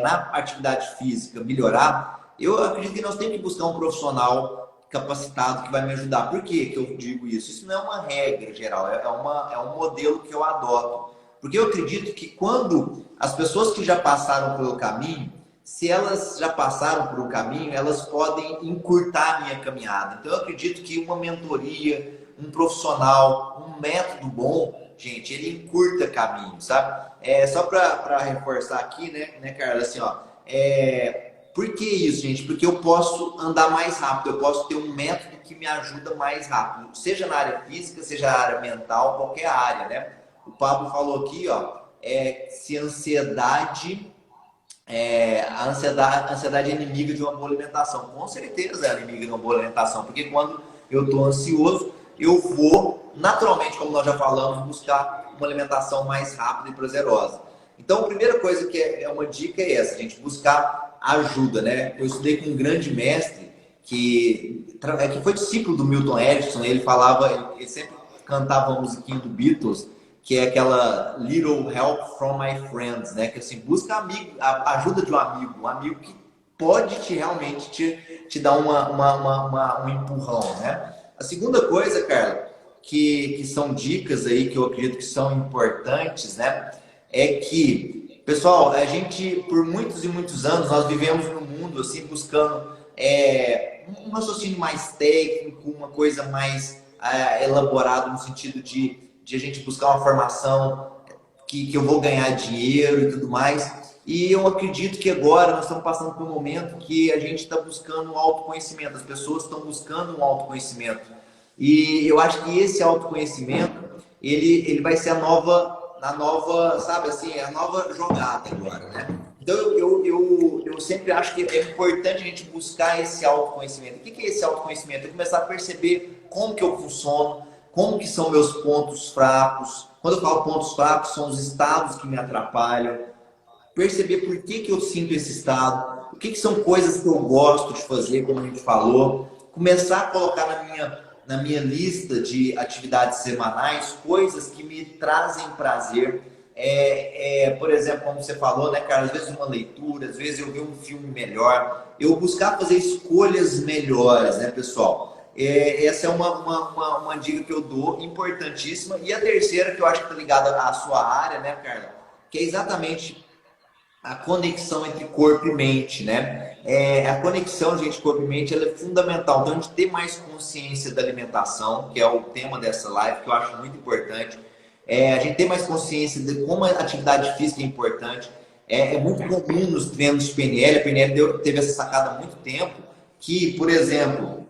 na atividade física, melhorar, eu acredito que nós temos que buscar um profissional capacitado que vai me ajudar. Por que eu digo isso? Isso não é uma regra geral, é um modelo que eu adoto. Porque eu acredito que quando as pessoas que já passaram pelo caminho, se elas já passaram por um caminho, elas podem encurtar a minha caminhada. Então, eu acredito que uma mentoria, um profissional, um método bom, gente, ele encurta caminho, sabe? Só para reforçar aqui, né, Carla, assim, ó, por que isso, gente? Porque eu posso andar mais rápido, eu posso ter um método que me ajuda mais rápido, seja na área física, seja na área mental, qualquer área, né? O Pablo falou aqui, ó, se a ansiedade é inimiga de uma boa alimentação. Com certeza é inimiga de uma boa alimentação, porque quando eu estou ansioso, eu vou, naturalmente, como nós já falamos, buscar uma alimentação mais rápida e prazerosa. Então, a primeira coisa que é uma dica é essa, gente, buscar ajuda, né? Eu estudei com um grande mestre que foi discípulo do Milton Erickson. Ele falava, ele sempre cantava a musiquinha do Beatles, que é aquela Little Help from My Friends, né? Que assim, busca a ajuda de um amigo que pode realmente te dar um empurrão, né? A segunda coisa, Carla, que são dicas aí que eu acredito que são importantes, né? É que, pessoal, a gente, por muitos e muitos anos, nós vivemos no mundo, assim, buscando um raciocínio mais técnico, uma coisa mais elaborada no sentido de a gente buscar uma formação que eu vou ganhar dinheiro e tudo mais. E eu acredito que agora nós estamos passando por um momento que a gente está buscando um autoconhecimento, as pessoas estão buscando um autoconhecimento. E eu acho que esse autoconhecimento, ele vai ser a nova, sabe assim, a nova jogada agora, né? Então eu sempre acho que é importante a gente buscar esse autoconhecimento. O que é esse autoconhecimento? É começar a perceber como que eu funciono, como que são meus pontos fracos. Quando eu falo pontos fracos, são os estados que me atrapalham. Perceber por que eu sinto esse estado, o que são coisas que eu gosto de fazer, como a gente falou. Começar a colocar na minha lista de atividades semanais coisas que me trazem prazer. Por exemplo, como você falou, né, cara? Às vezes uma leitura, às vezes eu ver um filme melhor. Eu buscar fazer escolhas melhores, né, pessoal? Essa é uma dica que eu dou, importantíssima. E a terceira, que eu acho que está ligada à sua área, né, Carla? Que é exatamente a conexão entre corpo e mente, né? A conexão, gente, corpo e mente, ela é fundamental. Então, a gente ter mais consciência da alimentação, que é o tema dessa live, que eu acho muito importante. A gente ter mais consciência de como a atividade física é importante. É muito comum nos treinos de PNL, a PNL teve essa sacada há muito tempo, que, por exemplo,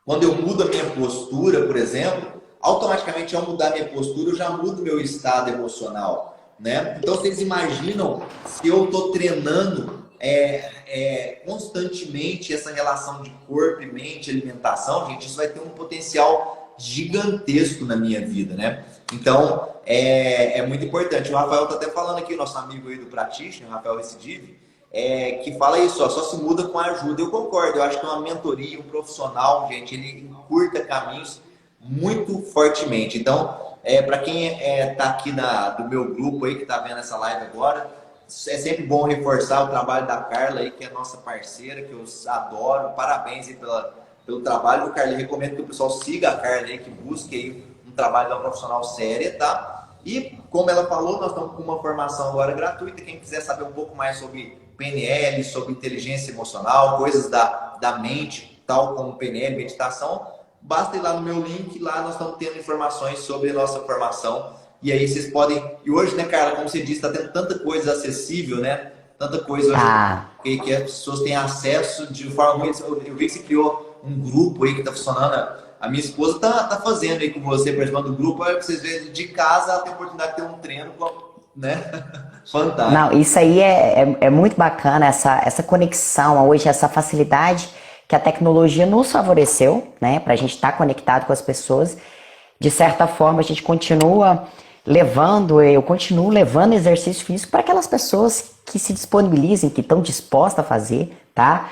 quando eu mudo a minha postura, por exemplo, automaticamente ao mudar a minha postura, eu já mudo meu estado emocional, né? Então, vocês imaginam se eu estou treinando constantemente essa relação de corpo e mente, alimentação, gente, isso vai ter um potencial gigantesco na minha vida, né? Então, é muito importante. O Rafael está até falando aqui, o nosso amigo aí do Practitioner, o Rafael Recidive, que fala isso, só se muda com a ajuda. Eu concordo, eu acho que uma mentoria, um profissional, gente, ele encurta caminhos muito fortemente. Então, para quem está aqui do meu grupo aí, que está vendo essa live agora, é sempre bom reforçar o trabalho da Carla aí, que é nossa parceira, que eu adoro. Parabéns aí pelo trabalho do Carla. Eu recomendo que o pessoal siga a Carla aí, que busque aí um trabalho de uma profissional séria, tá? E, como ela falou, nós estamos com uma formação agora gratuita. Quem quiser saber um pouco mais sobre PNL, sobre inteligência emocional, coisas da mente, tal como PNL, meditação, basta ir lá no meu link, lá nós estamos tendo informações sobre a nossa formação. E aí vocês podem... E hoje, né, Carla, como você disse, está tendo tanta coisa acessível, né? Tanta coisa hoje que as pessoas têm acesso de forma muito... Eu vi que você criou um grupo aí que está funcionando. A minha esposa tá fazendo aí com você, participando do grupo, para vocês verem, de casa ela tem a oportunidade de ter um treino, né? Fantástico. Não, isso aí é muito bacana, essa conexão hoje, essa facilidade que a tecnologia nos favoreceu, né? Para a gente estar conectado com as pessoas. De certa forma, a gente eu continuo levando exercício físico para aquelas pessoas que se disponibilizem, que estão dispostas a fazer, tá?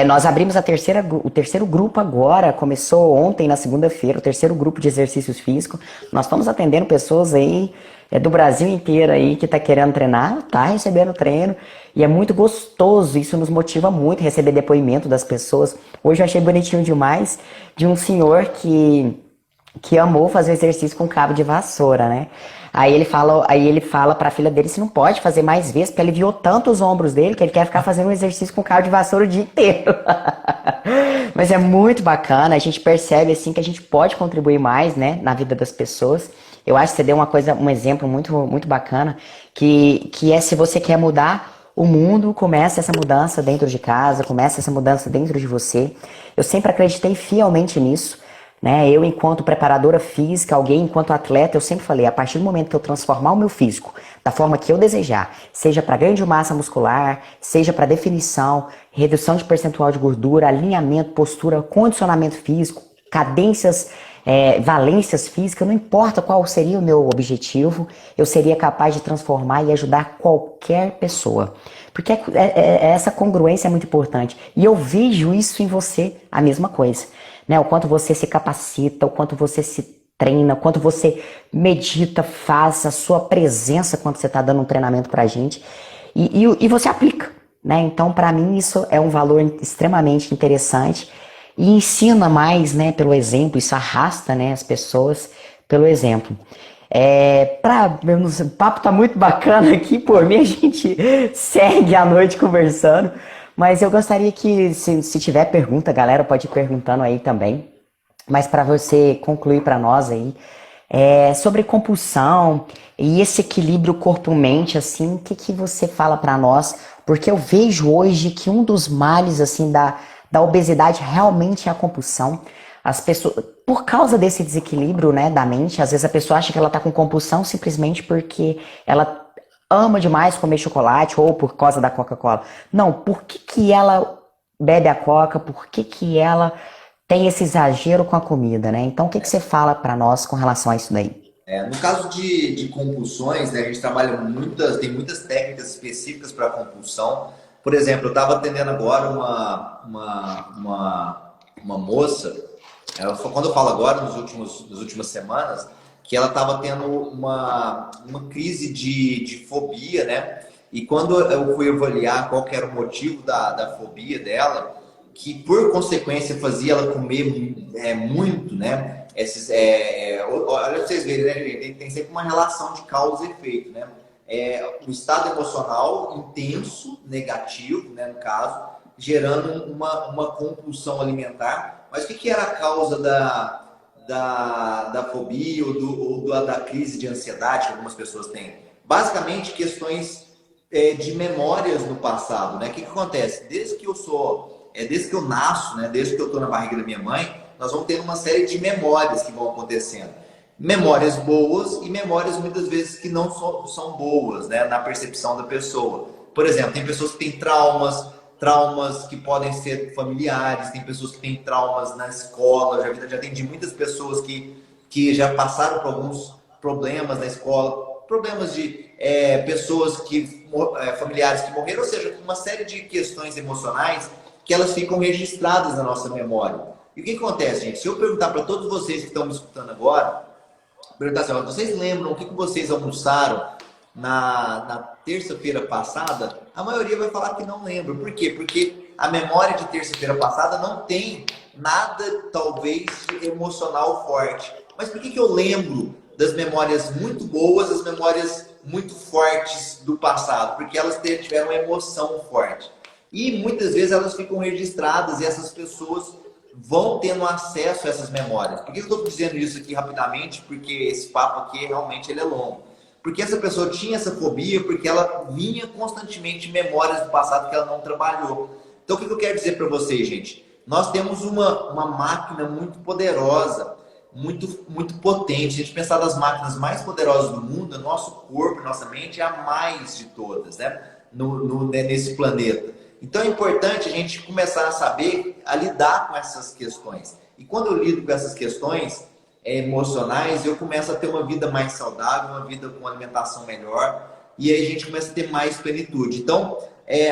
Nós abrimos o terceiro grupo agora, começou ontem, na segunda-feira, o terceiro grupo de exercícios físicos. Nós estamos atendendo pessoas aí do Brasil inteiro aí que tá querendo treinar, tá recebendo treino, e é muito gostoso, isso nos motiva muito, receber depoimento das pessoas. Hoje eu achei bonitinho demais de um senhor que amou fazer exercício com cabo de vassoura, né? Aí ele fala pra filha dele se não pode fazer mais vezes, porque ele aliviou tanto os ombros dele que ele quer ficar fazendo um exercício com cabo de vassoura o dia inteiro. Mas é muito bacana, a gente percebe assim que a gente pode contribuir mais, né, na vida das pessoas. Eu acho que você deu um exemplo muito bacana, que é se você quer mudar o mundo, começa essa mudança dentro de casa, começa essa mudança dentro de você. Eu sempre acreditei fielmente nisso, né? Eu, enquanto preparadora física, alguém enquanto atleta, eu sempre falei, a partir do momento que eu transformar o meu físico da forma que eu desejar, seja para ganho de massa muscular, seja para definição, redução de percentual de gordura, alinhamento, postura, condicionamento físico, cadências, valências físicas, não importa qual seria o meu objetivo, eu seria capaz de transformar e ajudar qualquer pessoa. Porque essa congruência é muito importante. E eu vejo isso em você, a mesma coisa. Né? O quanto você se capacita, o quanto você se treina, o quanto você medita, faz a sua presença quando você está dando um treinamento pra gente. E você aplica. Né? Então, para mim, isso é um valor extremamente interessante. E ensina mais, né, pelo exemplo, isso arrasta, né, as pessoas pelo exemplo. O papo tá muito bacana aqui, por mim a gente segue a noite conversando, mas eu gostaria que, se tiver pergunta, a galera pode ir perguntando aí também, mas para você concluir para nós aí, sobre compulsão e esse equilíbrio corpo-mente, assim, o que você fala para nós? Porque eu vejo hoje que um dos males, assim, da obesidade realmente é a compulsão. As pessoas, por causa desse desequilíbrio, né, da mente, às vezes a pessoa acha que ela tá com compulsão simplesmente porque ela ama demais comer chocolate ou por causa da Coca-Cola. Não, por que ela bebe a Coca? Por que ela tem esse exagero com a comida, né? Então, o que você fala para nós com relação a isso daí? No caso de compulsões, né, a gente trabalha tem muitas técnicas específicas para compulsão. Por exemplo, eu estava atendendo agora uma moça, quando eu falo agora, nas últimas semanas, que ela estava tendo uma crise de fobia, né? E quando eu fui avaliar qual que era o motivo da fobia dela, que por consequência fazia ela comer muito, né? Olha pra vocês verem, né, gente? Tem sempre uma relação de causa e efeito, né? O estado emocional intenso, negativo, né, no caso, gerando uma compulsão alimentar. Mas o que era a causa da fobia ou da crise de ansiedade que algumas pessoas têm? Basicamente, questões de memórias no passado, né? O que acontece? Desde que eu nasço, né? Desde que eu estou na barriga da minha mãe, nós vamos ter uma série de memórias que vão acontecendo. Memórias boas e memórias muitas vezes que não são boas, né? Na percepção da pessoa. Por exemplo, tem pessoas que têm traumas que podem ser familiares, tem pessoas que têm traumas na escola. Já atendi muitas pessoas que já passaram por alguns problemas na escola, problemas de pessoas familiares que morreram, ou seja, uma série de questões emocionais que elas ficam registradas na nossa memória. E o que acontece, gente? Se eu perguntar para todos vocês que estão me escutando agora, perguntar assim, vocês lembram o que vocês almoçaram na terça-feira passada? A maioria vai falar que não lembra. Por quê? Porque a memória de terça-feira passada não tem nada, talvez, emocional forte. Mas por que eu lembro das memórias muito boas, as memórias muito fortes do passado? Porque elas tiveram uma emoção forte. E muitas vezes elas ficam registradas e essas pessoas vão tendo acesso a essas memórias. Por que eu estou dizendo isso aqui rapidamente? Porque esse papo aqui realmente ele é longo. Porque essa pessoa tinha essa fobia porque ela vinha constantemente memórias do passado que ela não trabalhou. Então o que eu quero dizer para vocês, gente? Nós temos uma máquina muito poderosa, muito potente. Se a gente pensar das máquinas mais poderosas do mundo, nosso corpo, nossa mente é a mais de todas, né? Nesse planeta. Então é importante a gente começar a saber a lidar com essas questões. E quando eu lido com essas questões emocionais, eu começo a ter uma vida mais saudável, uma vida com alimentação melhor, e aí a gente começa a ter mais plenitude. Então,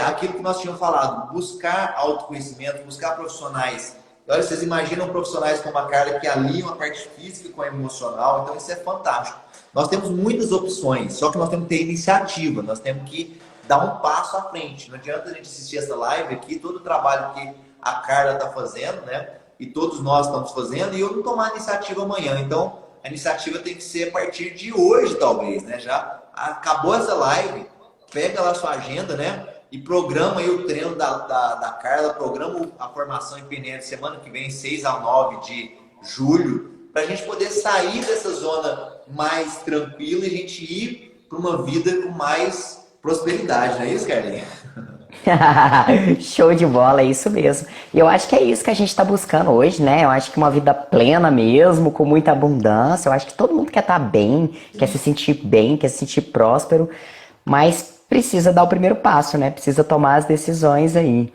aquilo que nós tínhamos falado, buscar autoconhecimento, buscar profissionais. Olha, vocês imaginam profissionais como a Carla que aliam a parte física com a emocional, então isso é fantástico. Nós temos muitas opções, só que nós temos que ter iniciativa, nós temos que dar um passo à frente. Não adianta a gente assistir essa live aqui, todo o trabalho que a Carla está fazendo, né? E todos nós estamos fazendo, e eu não tomar a iniciativa amanhã. Então, a iniciativa tem que ser a partir de hoje, talvez, né? Já acabou essa live, pega lá a sua agenda, né? E programa aí o treino da Carla, programa a formação em PNL semana que vem, 6 a 9 de julho. para a gente poder sair dessa zona mais tranquila e a gente ir para uma vida com mais prosperidade, não é isso, Carlinhos? Show de bola, é isso mesmo. E eu acho que é isso que a gente está buscando hoje, né? Eu acho que uma vida plena mesmo, com muita abundância. Eu acho que todo mundo quer estar bem, quer se sentir próspero, mas precisa dar o primeiro passo, né? Precisa tomar as decisões aí.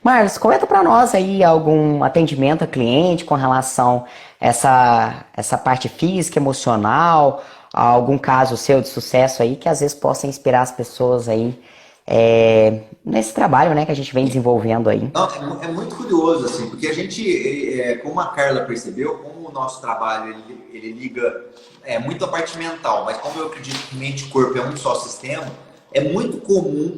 Marcos, comenta para nós aí algum atendimento a cliente com relação a essa parte física, emocional, algum caso seu de sucesso aí que às vezes possa inspirar as pessoas aí nesse trabalho, né, que a gente vem desenvolvendo aí. Não, é muito curioso, assim, porque a gente, como a Carla percebeu, como o nosso trabalho ele liga muito a parte mental, mas como eu acredito que mente e corpo é um só sistema, é muito comum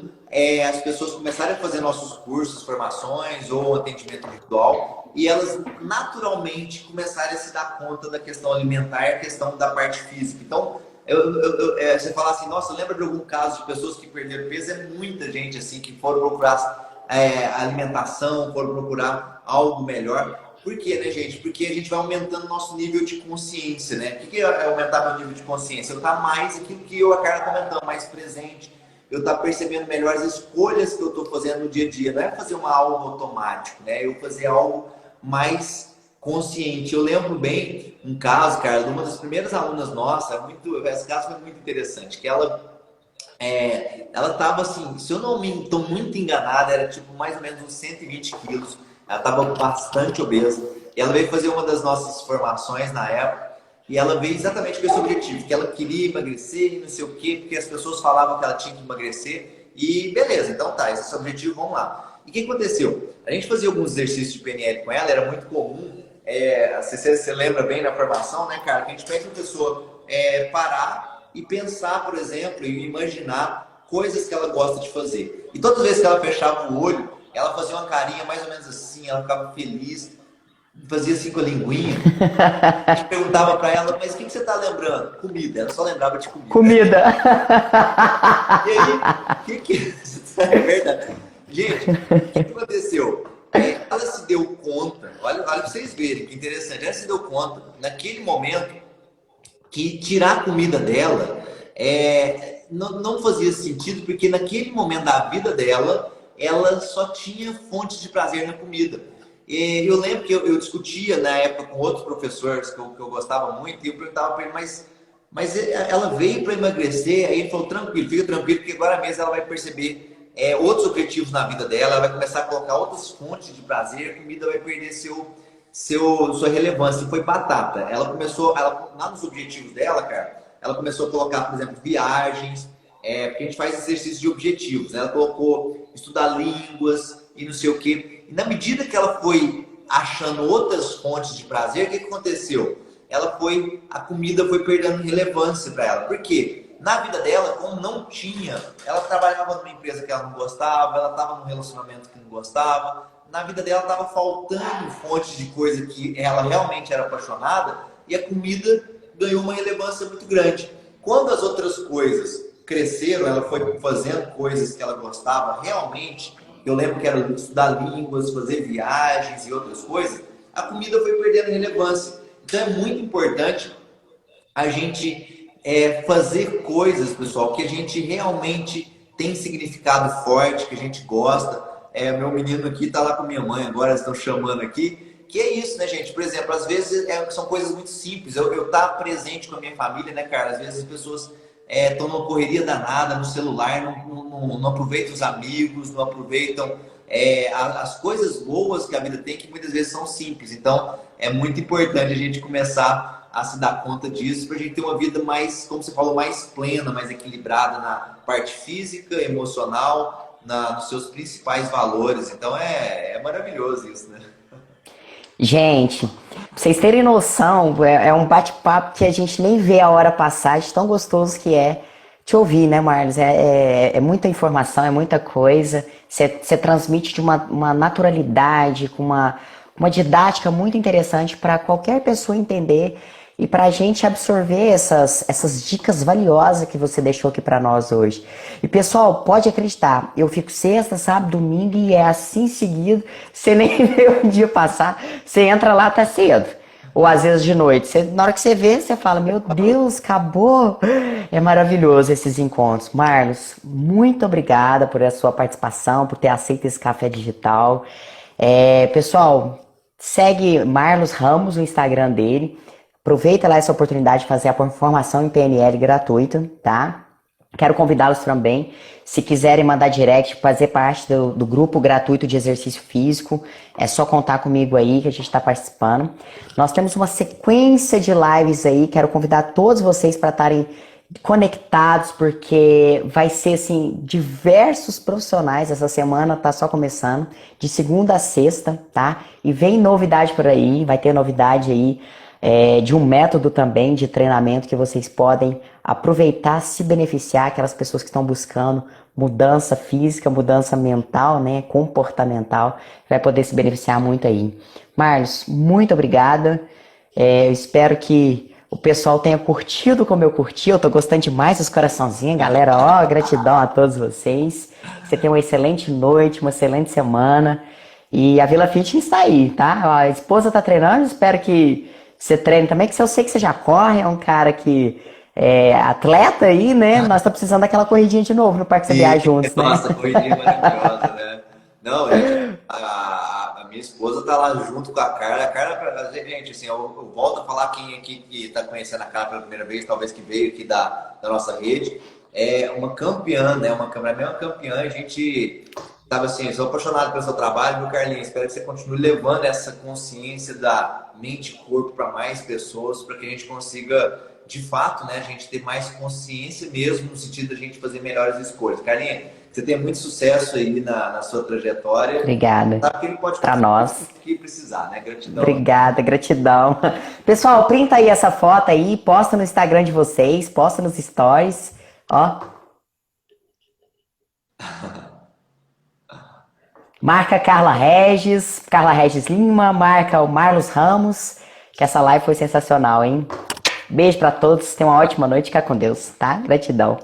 as pessoas começarem a fazer nossos cursos, formações ou atendimento individual e elas naturalmente começarem a se dar conta da questão alimentar e a questão da parte física. Então, você falar assim, nossa, lembra de algum caso de pessoas que perderam peso? É muita gente assim que foram procurar alimentação, foram procurar algo melhor. Por quê, né, gente? Porque a gente vai aumentando o nosso nível de consciência, né? O que é aumentar meu nível de consciência? Eu estar mais aquilo que eu acabo comentando, mais presente. Eu estar percebendo melhor as escolhas que eu estou fazendo no dia a dia. Não é fazer algo automático, né? Eu fazer algo mais consciente. Eu lembro bem um caso, cara, de uma das primeiras alunas nossas, esse caso foi muito interessante, que ela estava assim, se eu não me estou muito enganada, era tipo mais ou menos uns 120 quilos, ela estava bastante obesa, e ela veio fazer uma das nossas formações na época, e ela veio exatamente com esse objetivo, que ela queria emagrecer e não sei o quê, porque as pessoas falavam que ela tinha que emagrecer, e beleza, então tá, esse é o objetivo, vamos lá. E o que aconteceu? A gente fazia alguns exercícios de PNL com ela, era muito comum, você lembra bem na formação, né, cara, que a gente pede para a pessoa parar e pensar, por exemplo, e imaginar coisas que ela gosta de fazer. E todas as vezes que ela fechava o olho, ela fazia uma carinha mais ou menos assim, ela ficava feliz, fazia assim com a linguinha. A gente perguntava para ela, mas o que você está lembrando? Comida, ela só lembrava de comida. Comida! E aí, é verdade. Gente, o que aconteceu? Ela se deu conta, olha para vocês verem que interessante, ela se deu conta, naquele momento, que tirar a comida dela não fazia sentido, porque naquele momento da vida dela, ela só tinha fontes de prazer na comida. E eu lembro que eu discutia na época com outros professores que eu gostava muito, e eu perguntava para ele, mas ela veio para emagrecer, aí ele falou, tranquilo, fica tranquilo, porque agora mesmo ela vai perceber outros objetivos na vida dela, ela vai começar a colocar outras fontes de prazer, a comida vai perder sua relevância. E foi batata. Ela começou, lá nos objetivos dela, cara, ela começou a colocar, por exemplo, viagens, porque a gente faz exercício de objetivos, né? Ela colocou estudar línguas e não sei o quê. E na medida que ela foi achando outras fontes de prazer, o que aconteceu? A comida foi perdendo relevância para ela. Por quê? Na vida dela, como não tinha, ela trabalhava numa empresa que ela não gostava, ela estava num relacionamento que não gostava, na vida dela estava faltando fontes de coisa que ela realmente era apaixonada e a comida ganhou uma relevância muito grande. Quando as outras coisas cresceram, ela foi fazendo coisas que ela gostava realmente, eu lembro que era estudar línguas, fazer viagens e outras coisas, a comida foi perdendo relevância. Então é muito importante a gente fazer coisas, pessoal, que a gente realmente tem significado forte, que a gente gosta. Meu menino aqui está lá com minha mãe agora, eles estão chamando aqui. Que é isso, né, gente? Por exemplo, às vezes são coisas muito simples. Eu estar presente com a minha família, né, cara? Às vezes as pessoas estão numa correria danada no celular, não aproveitam os amigos, não aproveitam as coisas boas que a vida tem, que muitas vezes são simples. Então, é muito importante a gente começar a se dar conta disso, para a gente ter uma vida mais, como você falou, mais plena, mais equilibrada na parte física, emocional, nos seus principais valores. Então é maravilhoso isso, né? Gente, pra vocês terem noção, é um bate-papo que a gente nem vê a hora passar, de tão gostoso que é te ouvir, né, Marlos? É muita informação, é muita coisa. Você transmite de uma naturalidade, com uma didática muito interessante para qualquer pessoa entender e para a gente absorver essas dicas valiosas que você deixou aqui para nós hoje. E pessoal, pode acreditar, eu fico sexta, sábado, domingo e é assim seguido, você nem vê o dia passar, você entra lá, tá cedo. Ou às vezes de noite. Na hora que você vê, você fala, meu Deus, acabou. É maravilhoso esses encontros. Marlos, muito obrigada por a sua participação, por ter aceito esse café digital. Pessoal, segue Marlos Ramos, o Instagram dele. Aproveita lá essa oportunidade de fazer a formação em PNL gratuita, tá? Quero convidá-los também, se quiserem mandar direct, fazer parte do grupo gratuito de exercício físico, é só contar comigo aí que a gente está participando. Nós temos uma sequência de lives aí, quero convidar todos vocês para estarem conectados, porque vai ser assim, diversos profissionais, essa semana tá só começando, de segunda a sexta, tá? E vem novidade por aí, vai ter novidade aí, de um método também de treinamento que vocês podem aproveitar, se beneficiar, aquelas pessoas que estão buscando mudança física, mudança mental, né, comportamental, vai poder se beneficiar muito aí. Marlos, muito obrigada, eu espero que o pessoal tenha curtido como eu curti, eu tô gostando demais dos coraçãozinhos, galera, ó, gratidão a todos vocês, você tenha uma excelente noite, uma excelente semana, e a Vila Fitness está aí, tá? A esposa tá treinando, espero que você treine também, que eu sei que você já corre, é um cara que é atleta aí, né? Nós estamos precisando daquela corridinha de novo no Parque CBA juntos, né? Nossa, corridinha maravilhosa, né? Não, a minha esposa tá lá junto com a Carla. A Carla, gente, assim, eu volto a falar quem aqui que tá conhecendo a Carla pela primeira vez, talvez que veio aqui da nossa rede, é uma campeã, né? Uma campeã, a gente... Sabe assim, eu sou apaixonado pelo seu trabalho, meu Carlinhos. Espero que você continue levando essa consciência da mente e corpo para mais pessoas, para que a gente consiga, de fato, né, a gente ter mais consciência mesmo, no sentido da gente fazer melhores escolhas. Carlinhos, você tem muito sucesso aí na sua trajetória. Obrigada. Sabe que ele pode para nós. Que precisar, né? Gratidão. Obrigada, gratidão. Pessoal, printa aí essa foto aí, posta no Instagram de vocês, posta nos stories, ó. Marca Carla Regis Lima, marca o Marlos Ramos, que essa live foi sensacional, hein? Beijo pra todos, tenham uma ótima noite, fica com Deus, tá? Gratidão.